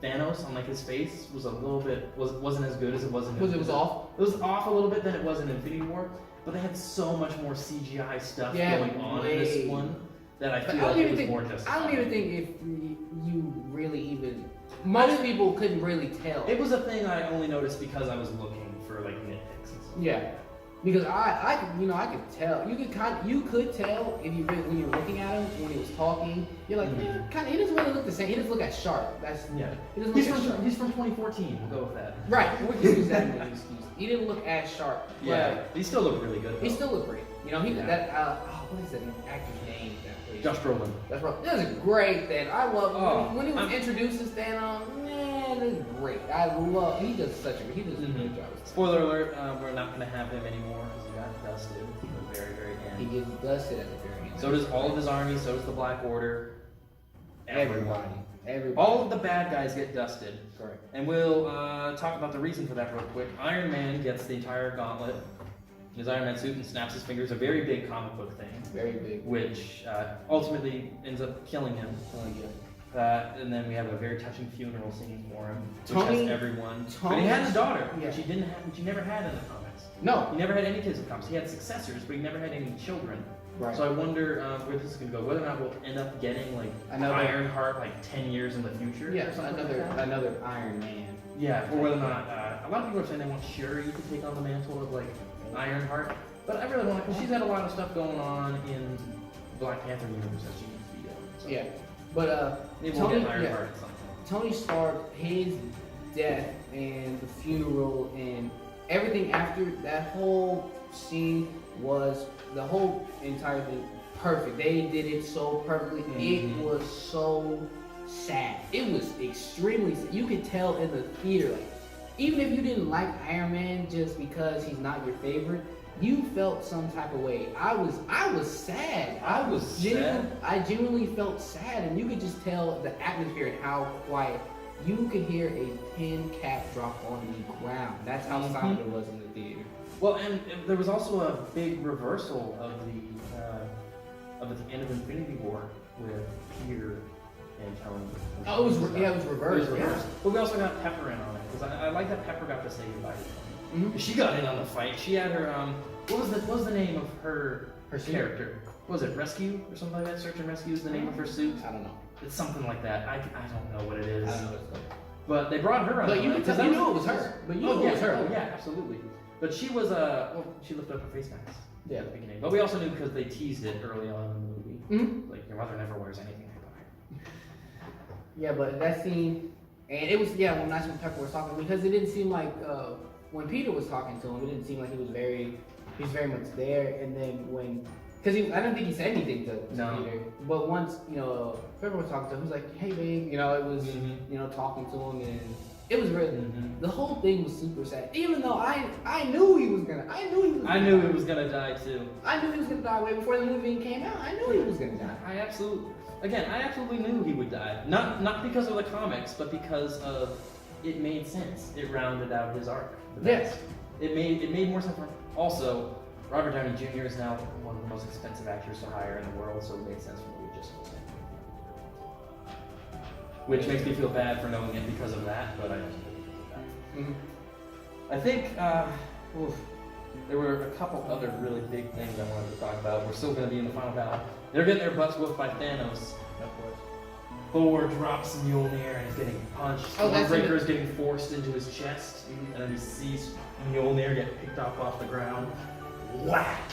Thanos on like his face was a little bit wasn't as good as it was in. It was off. It was off a little bit than it was in Infinity War, but they had so much more CGI stuff going on in this one that I feel like it was more justified. I don't even think if you really even most people couldn't really tell. It was a thing I only noticed because I was looking for like nitpicks and stuff. Yeah. Because I could tell. You could tell if you really, when you're looking at him when he was talking. You're like, he doesn't really look the same. He doesn't look as sharp. He's from 2014. We'll go with that. Right. We can use that as an excuse. He didn't look as sharp. Yeah. He still looked really good. He still looked great. What is that actor's name? Josh Brolin. That's right. That was a great thing. I love when he was introduced as Thanos. Man, it's great. He does a great job. Spoiler alert: we're not going to have him anymore because he got dusted at the very, very end. He gets dusted at the very end. So does all of his army. So does the Black Order. Everybody. All of the bad guys get dusted. Correct. And we'll talk about the reason for that real quick. Iron Man gets the entire gauntlet. His Iron Man suit and snaps his fingers. A very big comic book thing. Very big. Which ultimately ends up killing him. And then we have a very touching funeral scene for him, which Tony- has everyone. But Tony- he had a daughter, Yeah. which he never had in the comics. No. He never had any kids in the comics. He had successors, but he never had any children. Right. So I wonder where this is going to go. Whether or not we'll end up getting like Ironheart like 10 years in the future. Yeah, or something like that. another Iron Man. Yeah, or whether or not a lot of people are saying they want Shuri to take on the mantle of like Ironheart, but I really want because she's had a lot of stuff going on in Black Panther universe that she needs to be on. So Yeah, but maybe we'll Tony, get Ironheart at some point. Tony Stark, his death and the funeral and everything after that whole scene was the whole entire thing perfect. They did it so perfectly. Mhm. It was so sad. It was extremely sad. You could tell in the theater, like, even if you didn't like Iron Man just because he's not your favorite, you felt some type of way. I was sad. I genuinely felt sad, and you could just tell the atmosphere and how quiet. You could hear a pin cap drop on the ground. That's how silent it was in the theater. Well, and there was also a big reversal of the end of Infinity War with Peter and Tony. Oh, it was reversed. But we also got Pepper in on it because I like that Pepper got to say goodbye to Tony. She got in on the fight. She had her what was the name of her character? What was it, Rescue or something like that? Search and Rescue is the name of her suit. I don't know. It's something like that. I don't know what it is. I don't know what it's called. But they brought her on. But you because knew it was her. But you knew it was her. Oh, yeah, absolutely. But she was she lifted up her face mask. Yeah. At the beginning. But we also knew because they teased it early on in the movie. Mm-hmm. Like your mother never wears anything like that. Yeah, but that scene, and it was when that's when Pepper was talking, because it didn't seem like when Peter was talking to him, it didn't seem like he was very much there. And then because I don't think he said anything to Peter, but once Pepper was talking to him, he was like, "Hey, babe," it was talking to him, and it was really the whole thing was super sad. Even though I knew he was gonna die too. I knew he was gonna die way before the movie came out. I knew he was gonna die. I absolutely knew he would die. Not because of the comics, but because of it made sense. It rounded out his arc. Yes. It made more sense for him. Also, Robert Downey Jr. is now one of the most expensive actors to hire in the world, so it made sense for me to just go say. Which makes me feel bad for knowing it because of that, but I also feel bad. I think there were a couple other really big things I wanted to talk about. We're still going to be in the final battle. They're getting their butts whooped by Thanos. Of course. Thor drops Mjolnir and is getting punched. Stormbreaker is getting forced into his chest, and then he sees Mjolnir get picked off the ground. Whack!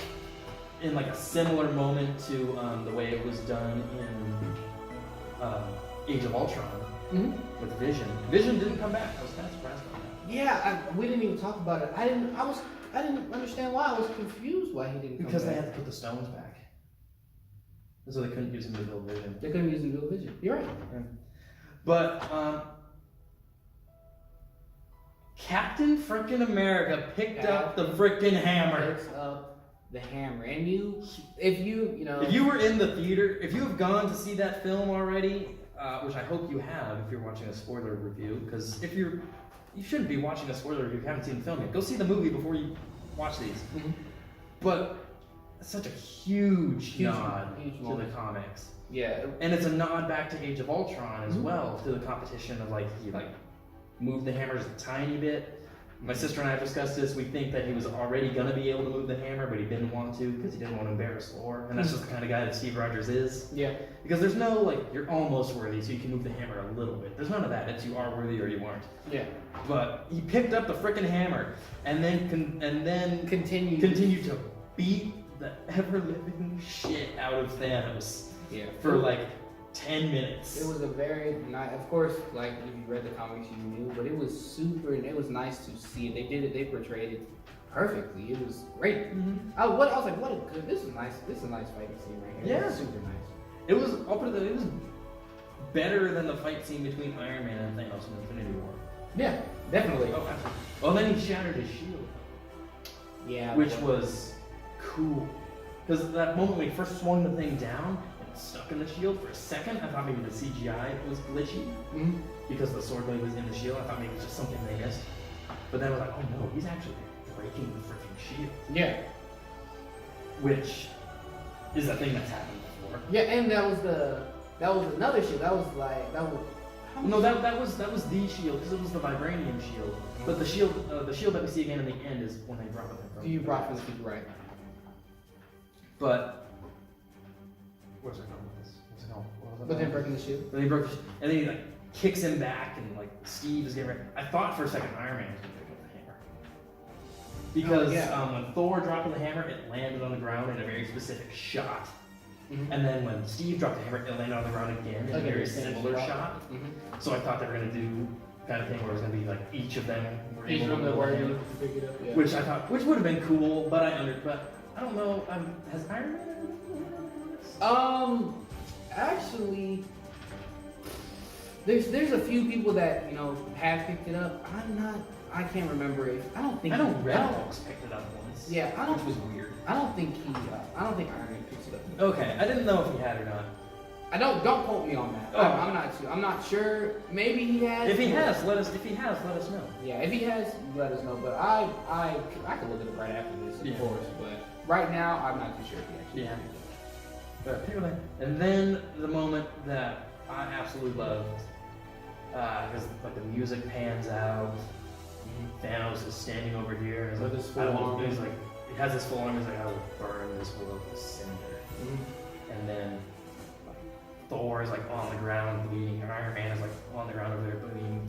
In like a similar moment to the way it was done in Age of Ultron with Vision. Vision didn't come back. I was kind of surprised by that. Yeah, we didn't even talk about it. I didn't understand why. I was confused why he didn't come Because back. they had to put the stones back. So they couldn't use him to build Vision. They couldn't use the real Vision. You're right. Yeah. But Captain Frickin' America picked up the frickin' hammer. Picks up the hammer, and if you were in the theater, if you have gone to see that film already, which I hope you have, if you're watching a spoiler review, because you shouldn't be watching a spoiler review if you haven't seen the film yet. Go see the movie before you watch these. But it's such a huge nod to the comics. Yeah, and it's a nod back to Age of Ultron as well, to the competition of he moved the hammer just a tiny bit. My sister and I have discussed this. We think that he was already gonna be able to move the hammer, but he didn't want to because he didn't want to embarrass Thor, and that's just the kind of guy that Steve Rogers is. Yeah. Because there's no you're almost worthy, so you can move the hammer a little bit. There's none of that. It's you are worthy or you aren't. Yeah. But he picked up the frickin' hammer and then continued to beat the ever-living shit out of Thanos. Yeah. For 10 minutes. It was a very nice, of course, if you read the comics you knew, but it was super, and it was nice to see it. They portrayed it perfectly. It was great. I was like, this is nice fighting scene right here. Yeah. It was super nice. It was better than the fight scene between Iron Man and Thanos in Infinity War. Yeah, definitely. Oh, absolutely. Well, then he shattered his shield. Yeah. Which was cool. Because that moment when he first swung the thing down, stuck in the shield for a second. I thought maybe the CGI was glitchy because the sword blade was in the shield. I thought maybe it was just something they missed. But then I was like, oh no, he's actually breaking the freaking shield. Yeah. Which is a thing that's happened before. Yeah, and that was That was another shield. That was. No, that was the shield because it was the vibranium shield. But the shield that we see again in the end is when they brought it from. You brought from the future, right? But where's it going with this? What's it called? What was it? With him breaking the shield. Then he broke, and then he like kicks him back, and like Steve is getting ready. I thought for a second Iron Man was gonna pick up the hammer because when Thor dropped the hammer, it landed on the ground in a very specific shot. Mm-hmm. And then when Steve dropped the hammer, it landed on the ground again in a very similar shot. Mm-hmm. So I thought they were gonna do kind of thing where it was gonna be like each of them were able to pick it up. Yeah. Which I thought, which would have been cool, but I don't know. Has Iron Man ever done this? Actually, there's a few people that have picked it up. I can't remember if I don't think. I know Red Hulk's picked it up once. Yeah, which was weird. I don't think Iron Man picks it up. Okay, I didn't know if he had or not. I don't quote me on that. Oh. I'm not sure. Maybe he has. If he has, let us know. Yeah, if he has, let us know. But I could look at it right after this, of course. But right now, I'm not too sure if he actually. Yeah. But and then the moment that I absolutely loved, because like the music pans out, Thanos is standing over here, and with his full arm. He's like, he has his full arm. He's like, I will burn this world with cinder. And then Thor is like on the ground bleeding. Iron Man is like on the ground over there bleeding.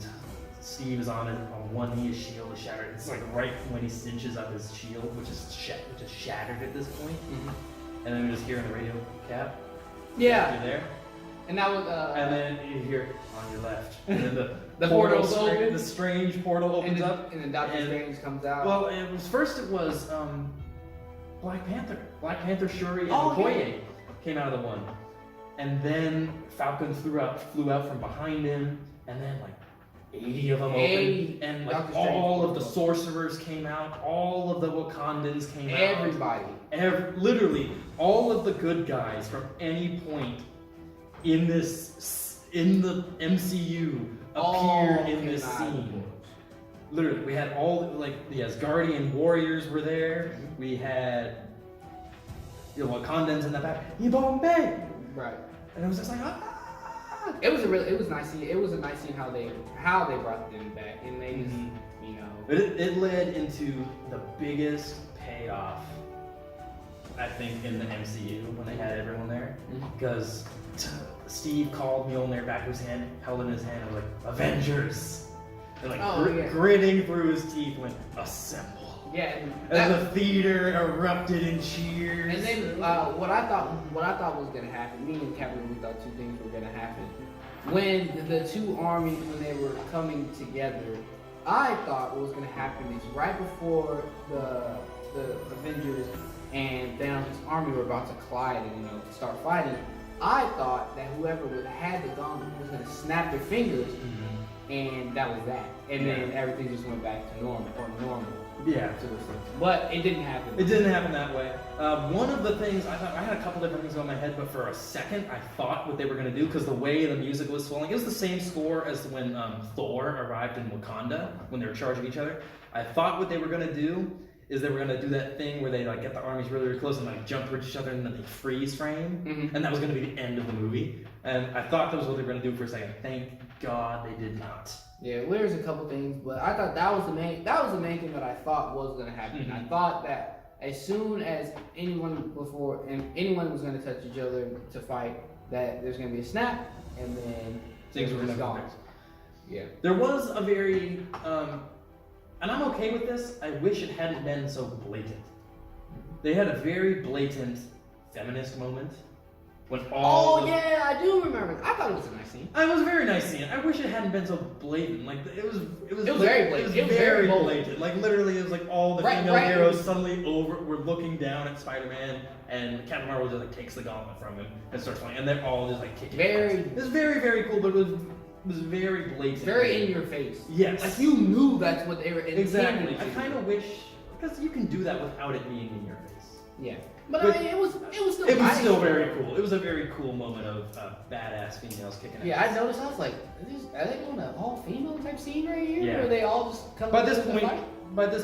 Steve is on one knee. His shield is shattered. It's like right when he cinches up his shield, which is shattered at this point. And then we just hear in the radio, Cap. Yeah. You're there. And that was. And then you hear on your left. And then the portal's open. The strange portal opens up. And then Doctor Strange comes out. Well, it was Black Panther. Black Panther, Shuri, and Okoye came out of the one. And then Falcon flew out from behind him, and then like 80 of them opened, and like all of the sorcerers came out, all of the Wakandans came out. Everybody. Literally, all of the good guys from any point in the MCU appeared in this scene. Literally, we had all like the Asgardian warriors were there. We had Wakandans in the back. Yibombe! Right. And it was just like It was a nice scene. It was a nice scene how they brought them back, and they just, It led into the biggest payoff, I think, in the MCU when they had everyone there, because Steve called Mjolnir back to his hand, held it in his hand, and was like, Avengers! And like gritting through his teeth, went, assemble. Yeah, and the theater erupted in cheers. And then what I thought was gonna happen, me and Kevin, we thought two things were gonna happen. When the two armies, when they were coming together, I thought what was gonna happen is right before the Avengers and Thanos' army were about to collide and start fighting, I thought that whoever had the gauntlet was gonna snap their fingers, and that was that. And then everything just went back to normal. Yeah. But it didn't happen. It didn't happen that way. One of the things, I had a couple different things on my head, but for a second I thought what they were going to do, because the way the music was swelling, it was the same score as when Thor arrived in Wakanda, when they were charging each other. I thought what they were going to do is they were going to do that thing where they like get the armies really, really close and like jump towards each other and then they freeze frame. And that was going to be the end of the movie. And I thought that was what they were going to do for a second. Thank God they did not. Yeah, there's a couple things, but I thought that was the main thing that I thought was going to happen. I thought that as soon as anyone was going to touch each other to fight, that there's going to be a snap, and then things were going to go. Yeah. There was a very, and I'm okay with this, I wish it hadn't been so blatant. They had a very blatant feminist moment. When yeah, I do remember. I thought it was a nice scene. It was a very nice scene. I wish it hadn't been so blatant. Like it was very blatant. It was very blatant. Like literally, it was like all the female heroes suddenly were looking down at Spider-Man, and Captain Marvel just like takes the gauntlet from him and starts flying, and they're all just like kicking. It was very, very cool, but it was very blatant. Very in your face. Yes. Like you knew that's what they were intending. Exactly. I kind of wish, because you can do that without it being in your face. Yeah. But I mean, it was still very cool. It was a very cool moment of badass females kicking ass. Yeah, I noticed. I was like, are they doing an all-female type scene right here? Yeah. Where they all just come by this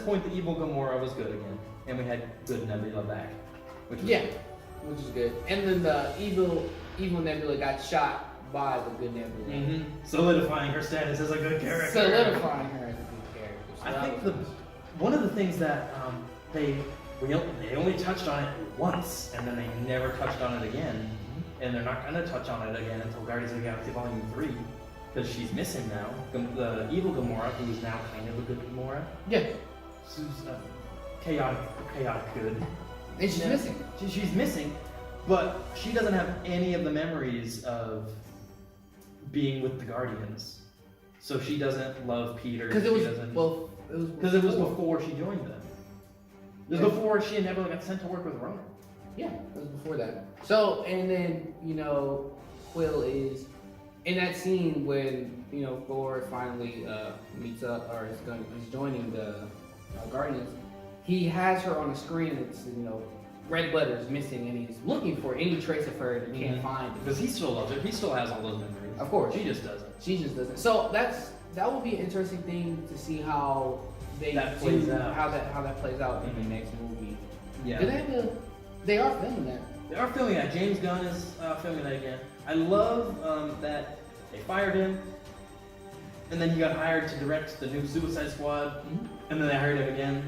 point, the evil Gamora was good again, and we had good Nebula back, which is good. And then the evil Evil Nebula got shot by the good Nebula. Solidifying her status as a good character. Solidifying her as a good character. So I that think was one of the things that they only touched on it once, and then they never touched on it again, and they're not gonna touch on it again until Guardians of the Galaxy Volume 3, because she's missing now. The evil Gamora, who is now kind of a good Gamora. Yeah. She's chaotic good. And she's missing. She's missing, but she doesn't have any of the memories of being with the Guardians. So she doesn't love Peter. Because it was before she joined them. It was before she and Nebula got sent to work with Ronan. Yeah, it was before that. So, and then, Quill is in that scene when, Thor finally meets up or is joining the Guardians. He has her on the screen and it's, red letters missing, and he's looking for any trace of her and can't find it. Because he still loves her. He still has all those memories. Of course. She just doesn't. She just doesn't. So that will be an interesting thing to see how that plays out in the next movie. Yeah. They are filming that. They are filming that. James Gunn is filming that again. I love that they fired him, and then he got hired to direct the new Suicide Squad, and then they hired him again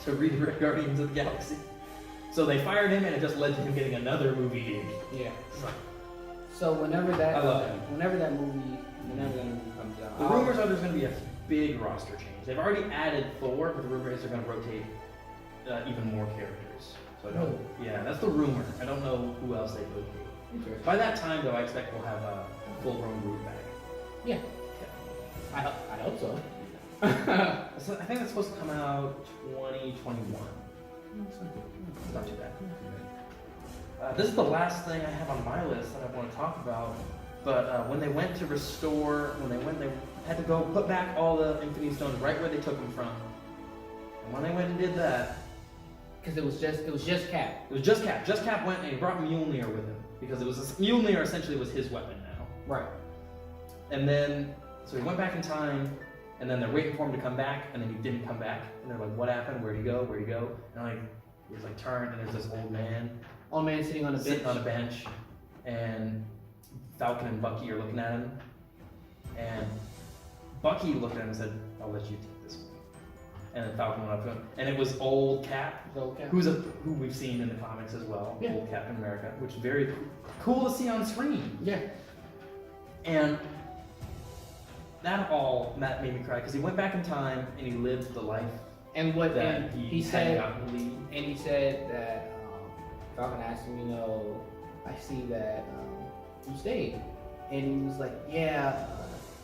to redirect Guardians of the Galaxy. So they fired him, and it just led to him getting another movie gig. Yeah. So whenever that movie comes out, the rumors are there's going to be a big roster change. They've already added Thor, but the rumor is they're going to rotate even more characters. So that's the rumor. I don't know who else they could be. By that time, though, I expect we'll have a full-grown Groot back. Yeah. I hope so. So I think that's supposed to come out 2021. It's not too bad. This is the last thing I have on my list that I want to talk about. But when they went to restore, they had to go put back all the Infinity Stones right where they took them from. And when they went and did that, because it was just Cap. It was just Cap. Just Cap went and he brought Mjolnir with him because Mjolnir essentially was his weapon now. Right. And then so he went back in time. And then they're waiting for him to come back, and then he didn't come back. And they're like, "What happened? Where'd he go? Where'd he go?" And he's turned, and there's this old man sitting on a bench, and Falcon and Bucky are looking at him. And Bucky looked at him and said, "I'll let you take this one." And then Falcon went up to him, and it was old Cap, who we've seen in the comics as well, old Captain America, which is very cool to see on screen. Yeah. And that made me cry because he went back in time and he lived the life and he said that Falcon asked him, I see that you stayed, and he was like, yeah,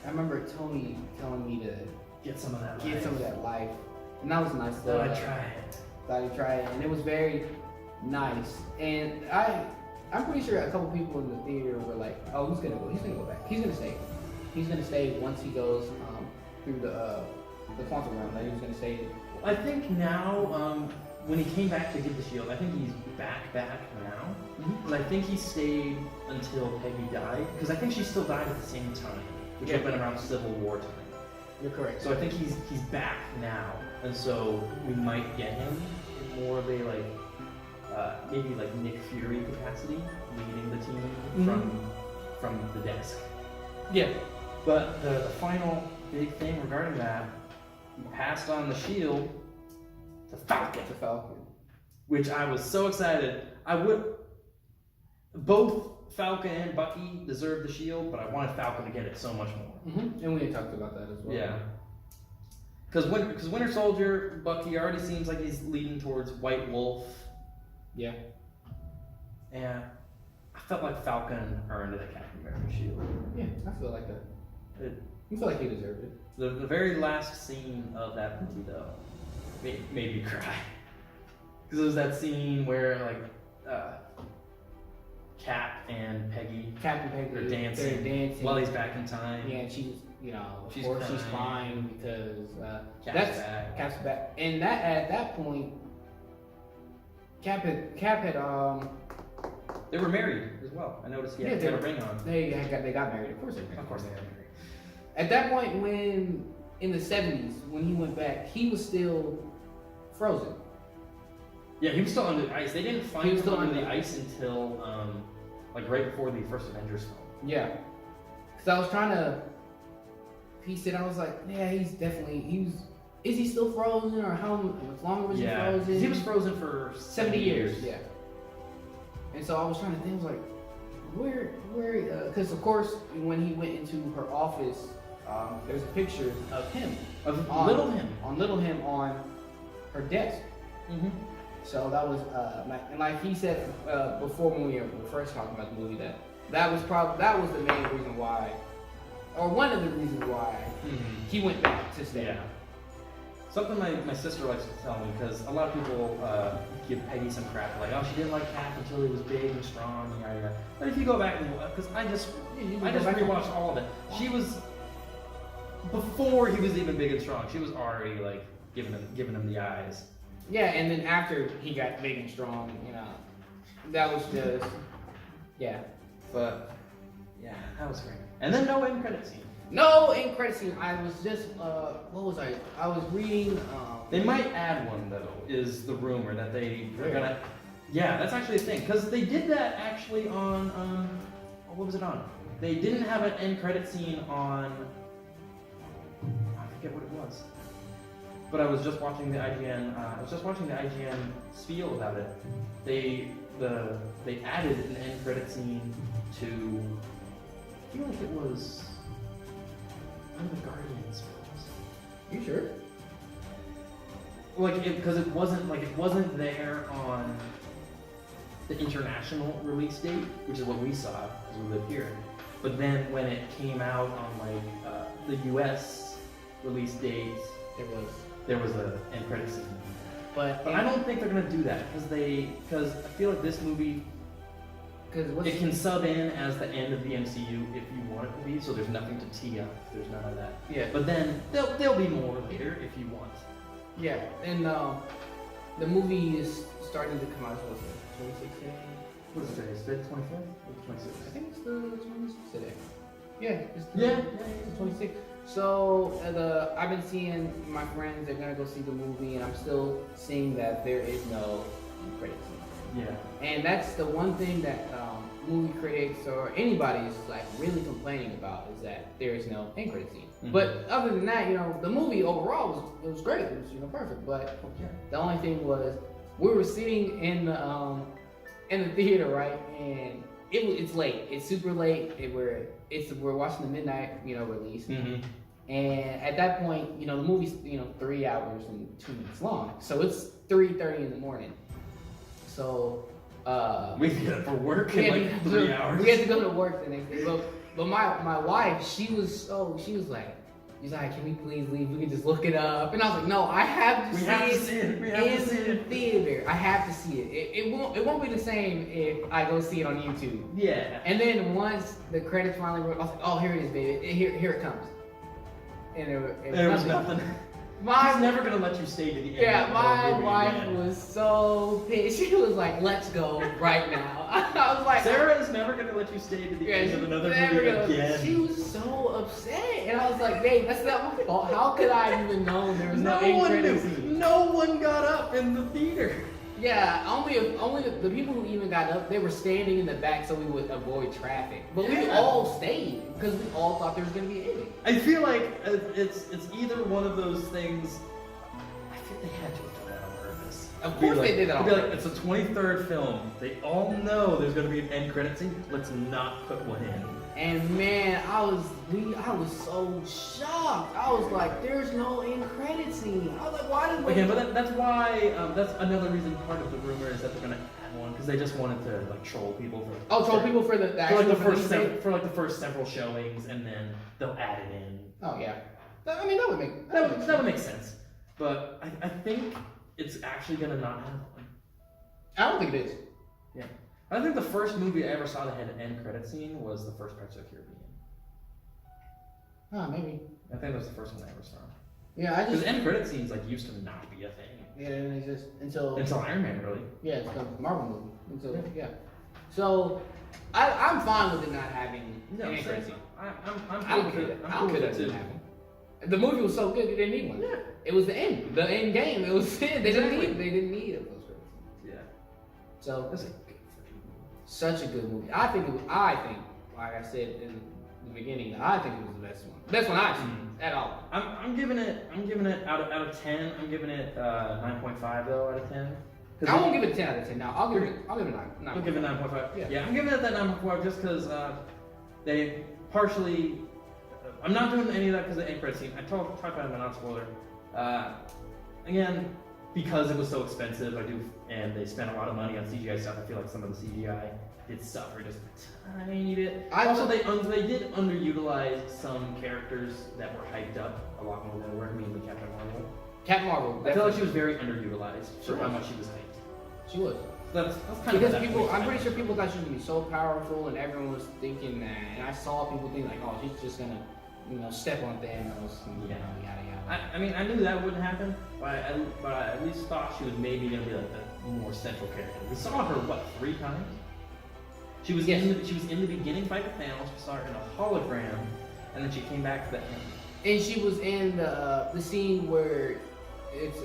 I remember Tony telling me to get some of that life, and that was nice. Thought I'd try it, and it was very nice. And I'm pretty sure a couple people in the theater were like, oh, he's gonna go back, he's gonna stay. He's going to stay once he goes through the quantum realm. That he was going to stay. I think now, when he came back to get the shield, I think he's back now. And I think he stayed until Peggy died, because I think she still died at the same time, which would have been around Civil War time. You're correct. So I think he's back now, and so we might get him in more of a maybe like Nick Fury capacity, leading the team from the desk. Yeah. But the final big thing regarding that, he passed on the shield to Falcon. Which I was so excited. Both Falcon and Bucky deserved the shield, but I wanted Falcon to get it so much more. And we had talked about that as well. Yeah. Because Winter Soldier, Bucky already seems like he's leading towards White Wolf. Yeah. And I felt like Falcon earned the Captain America shield. Yeah, I feel like that. I feel like he deserved it. The very last scene of that movie, though, made me cry. Because it was that scene where, Cap and Peggy are dancing while he's back in time. Yeah, and she's crying because Cap's back. And at that point, Cap had they were married as well. I noticed he had a ring on. They got married. Of course they got married. At that point, when in the 70s, when he went back, he was still frozen. Yeah, he was still under the ice. They didn't find him under the ice until like right before the first Avengers film. Yeah. Because I was trying to piece it. I was like, yeah, he's definitely, is he still frozen, or how much longer was he frozen? He was frozen for 70 years. Yeah. And so I was trying to think, I was like, where, because of course, when he went into her office, there's a picture of him. Little him. On little him on her desk. Mm-hmm. So that was, and like he said before when we were first talking about the movie, that was the main reason why, or one of the reasons why he went back to stay. Yeah. Something my sister likes to tell me, because a lot of people give Peggy some crap, like, oh, she didn't like Cap until he was big and strong, and yada yada. But if you go back and because I just rewatched all of it. She was, before he was even big and strong, she was already like giving him the eyes. Yeah, and then after he got big and strong, that was just, yeah. But yeah, that was great. And then no end credit scene. No end credit scene. I was just, what was I? I was reading. They might add one though. Is the rumor that they are gonna? Yeah, that's actually a thing, because they did that actually on what was it on? They didn't have an end credit scene on. I forget what it was. But I was just watching the IGN. Spiel about it. They added an end credit scene to. I feel like it was one of the Guardians films. You sure? Like, because it wasn't there on the international release date, which is what we saw because we live here. But then when it came out on like the U.S. release dates, there was an end credit scene. But I don't think they're gonna do that because I feel like this movie. It can sub in as the end of the MCU if you want it to be, so there's nothing to tee up. There's none of that. Yeah. But then there'll be more later if you want. Yeah, and the movie is starting to come out. What's it? 26th? What is it today? Is it 25th or 26th? I think it's the 26th today. Yeah, it's the 26th. So I've been seeing my friends. They're gonna go see the movie, and I'm still seeing that there is no credit scene. Yeah. And that's the one thing that movie critics or anybody is like really complaining about, is that there is no end credit scene. Mm-hmm. But other than that, the movie overall was great. It was perfect. But the only thing was we were sitting in the theater, right? And it's late. It's super late. We're watching the midnight release. Mm-hmm. And at that point, the movie's 3 hours and 2 minutes long. So it's 3:30 in the morning. So we get up for work in like 3 hours. We had to go to work the next day. But my wife, she was like, can we please leave? We can just look it up. And I was like, no, I have to see it in the theater. I have to see it. It won't be the same if I go see it on YouTube. Yeah. And then once the credits finally rolled, I was like, oh, here it is, baby. Here it comes. And it was nothing. He's never gonna let you stay to the end. Yeah, my wife was so pissed. She was like, "Let's go right now." I was like, "Sarah is never gonna let you stay to the end of another movie again." She was so upset, and I was like, "Babe, that's not my fault. How could I even know there was no end credit scene?" No one got up in the theater. Yeah, only the people who even got up, they were standing in the back so we would avoid traffic. But we all stayed because we all thought there was gonna be an ending. I feel like it's either one of those things. I think they had to have done that on purpose. Of course they did that on purpose. It's the 23rd film. They all know there's gonna be an end credit scene. Let's not put one in. And man, I was so shocked. I was like, "There's no end credit scene." I was like, "Why did we?" Okay, but that's why. That's another reason. Part of the rumor is that they're gonna add one because they just wanted to like troll people for. Troll people for the first several showings, and then they'll add it in. Oh yeah, I mean that would make sense. But I think it's actually gonna not have one. I don't think it is. Yeah. I think the first movie I ever saw that had an end credit scene was the first Pirates of the Caribbean. Maybe. I think that was the first one I ever saw. Yeah, because end credit scenes like used to not be a thing. Yeah, it didn't exist until Iron Man, really. Yeah, it's a Marvel movie. So I'm fine with it not having an end credit scene. I'm cool with it too. The movie was so good, it didn't need one. Yeah. It was the end game. It was they didn't need those credits. Yeah. So such a good movie. I think, like I said in the beginning, I think it was the best one. Best one I've seen at all. I'm giving it out of 10. I'm giving it 9.5 though out of 10. I won't give it a 10 out of 10 now. I'll give it a 9. I'll give it 9.5. Yeah. I'm giving it that 9.5 just because they partially. I'm not doing any of that because of the end credit scene. I talked about it in a non-spoiler. Again, because it was so expensive, and they spent a lot of money on CGI stuff. I feel like some of the CGI did suffer just a tiny bit. They did underutilize some characters that were hyped up a lot more than they were. Mainly Captain Marvel. Captain Marvel. I feel like she was very underutilized for how much she was hyped. She was. That's kind of because people. I'm pretty sure people thought she was gonna be so powerful, and everyone was thinking that. And I saw people think like, oh, she's just gonna, step on Thanos. And, yada yada. I mean, I knew that wouldn't happen, but I at least thought she was maybe gonna be like a more central character. We saw her 3 times. She was in the beginning fight with Thanos. We saw her in a hologram, and then she came back to the end. And she was in the scene where it's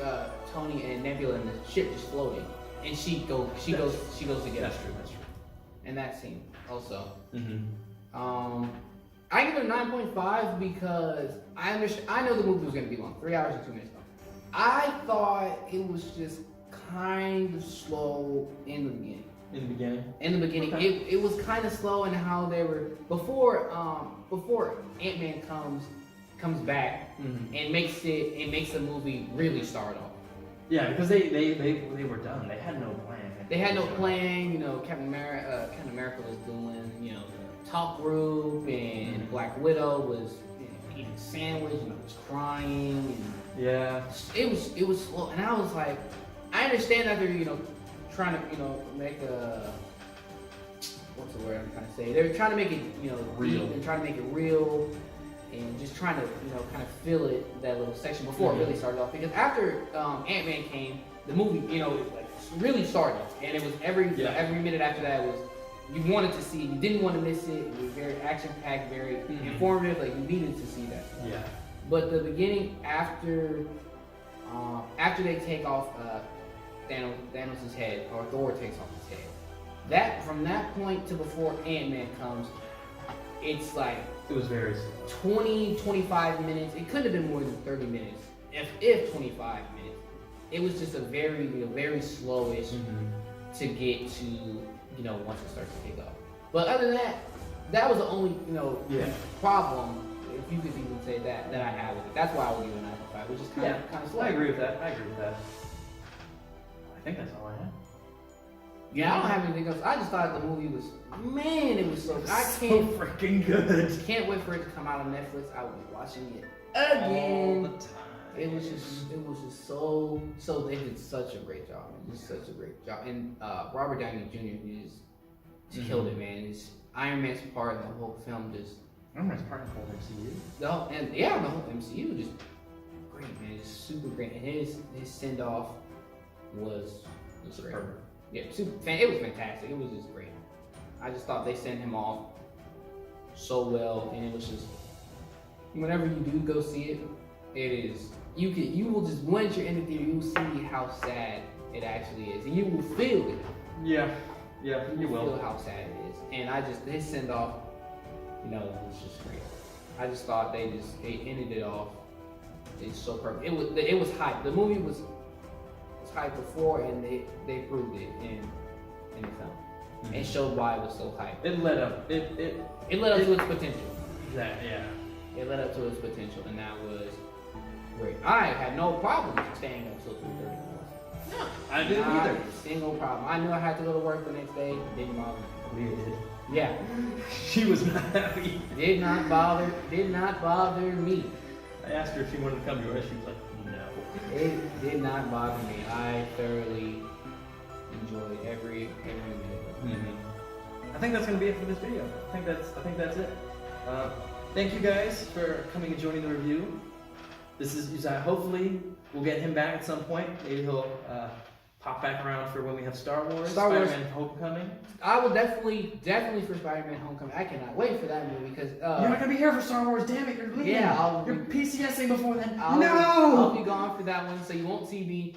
Tony and Nebula and the ship just floating, and she goes to get her. That's true. In that scene also. Mm-hmm. I give it a 9.5 because I know the movie was going to be long, 3 hours and 2 minutes long. I thought it was just kind of slow in the beginning. In the beginning, okay. It was kind of slow in how they were before Ant-Man comes back and makes the movie really start off. Yeah, because they were done. They had no plan. They had no plan. Captain America was doing the talk group, and Black Widow was eating a sandwich and was crying. And yeah, it was slow, and I was like, I understand that they're trying to make a, what's the word I'm trying to say? They're trying to make it real and trying to make it real, and just trying to kind of fill it, that little section before it really started off. Because after Ant-Man came, the movie really started, and it was every minute after that was you wanted to see, you didn't want to miss it. It was very action packed, very informative. Like you needed to see that. Yeah. But the beginning after they take off Thanos' head, or Thor takes off his head, from that point to before Ant-Man comes, it's like it was very slow. 20-25 minutes. It could have been more than 30 minutes, if 25 minutes. It was just a very slowish to get to once it starts to take off. But other than that, that was the only problem, if you could even say that I had with it. That's why I would give it a 9.5, which is kind of slow. I agree with that. I think that's all I have. Yeah, I don't have anything else. I just thought the movie was, it was so. I can't freaking good. Can't wait for it to come out on Netflix. I will be watching it again. All the time. It was just so. They did such a great job. Just such a great job. And Robert Downey Jr. just killed it, man. Iron Man's part in the whole film just. Iron Man's part in the whole MCU. The whole MCU just great, man. Just super great. And his send off was great. Yeah, it was fantastic. It was just great. I just thought they sent him off so well, and it was just whenever you do go see it, it is you will just once you're in the theater, you will see how sad it actually is, and you will feel it. Yeah, you will feel how sad it is. And his send off, was just great. I just thought they ended it off. It's so perfect. It was hype. The movie was hype before, and they proved it in the film and showed why it was so hype. It led up. It led up to its potential. Exactly. Yeah. It led up to its potential, and that was great. I had no problem staying up till 2:30. No, I didn't either. Single problem. I knew I had to go to work the next day. Didn't bother me. Leah did. Yeah. She was not happy. Did not bother me. I asked her if she wanted to come to us. She was like, no. It did not bother me. I thoroughly enjoyed every minute. I think that's gonna be it for this video. I think that's it. Thank you guys for coming and joining the review. This is Uzziah. Hopefully we'll get him back at some point. Maybe he'll pop back around for when we have Star Wars. Spider-Man Homecoming. I will definitely for Spider-Man Homecoming. I cannot wait for that movie because you're not gonna be here for Star Wars. Damn it, you're leaving. Yeah, you're PCSing before then. I'll be gone for that one, so you won't see me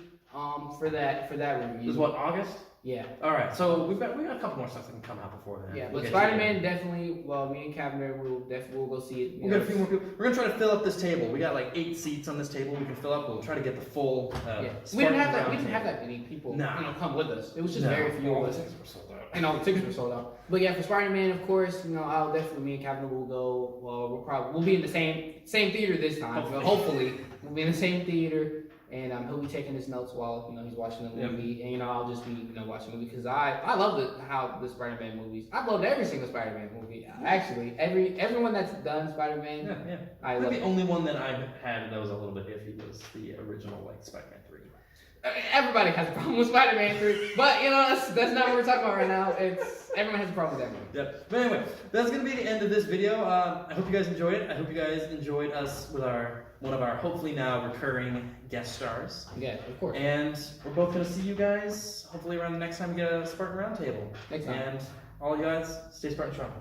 for that review. Is what, August? Yeah. All right, so we got a couple more stuff that can come out before then. Yeah, We'll but get to Spider-Man definitely. Well, me and Kavner will go see it. We'll get a few more people. We're gonna try to fill up this table. We got like 8 seats on this table. We can fill up. We'll try to get the full. Yeah. Spartan We didn't have round that many people. Nah. Come with us. It was just No. very few All of the us. tickets were sold out. And all the tickets were sold out. But yeah, for Spider-Man, of course, I'll definitely, me and Kavner will go. Well, we'll be in the same theater this time. Hopefully, we'll be in the same theater. And he'll be taking his notes while he's watching the movie, and I'll just be watching the movie because I love how the Spider-Man movies. I've loved every single Spider-Man movie. Actually, everyone that's done Spider-Man. Yeah. I love the only one that I've had that was a little bit iffy was the original Spider-Man 3. Everybody has a problem with Spider-Man 3, but that's not what we're talking about right now. Everyone has a problem with that movie. Yep. But anyway, that's gonna be the end of this video. I hope you guys enjoyed it. I hope you guys enjoyed us with one of our hopefully now recurring guest stars. Yeah, of course. And we're both gonna see you guys hopefully around the next time we get a Spartan Roundtable. Next time. And all you guys, stay Spartan strong.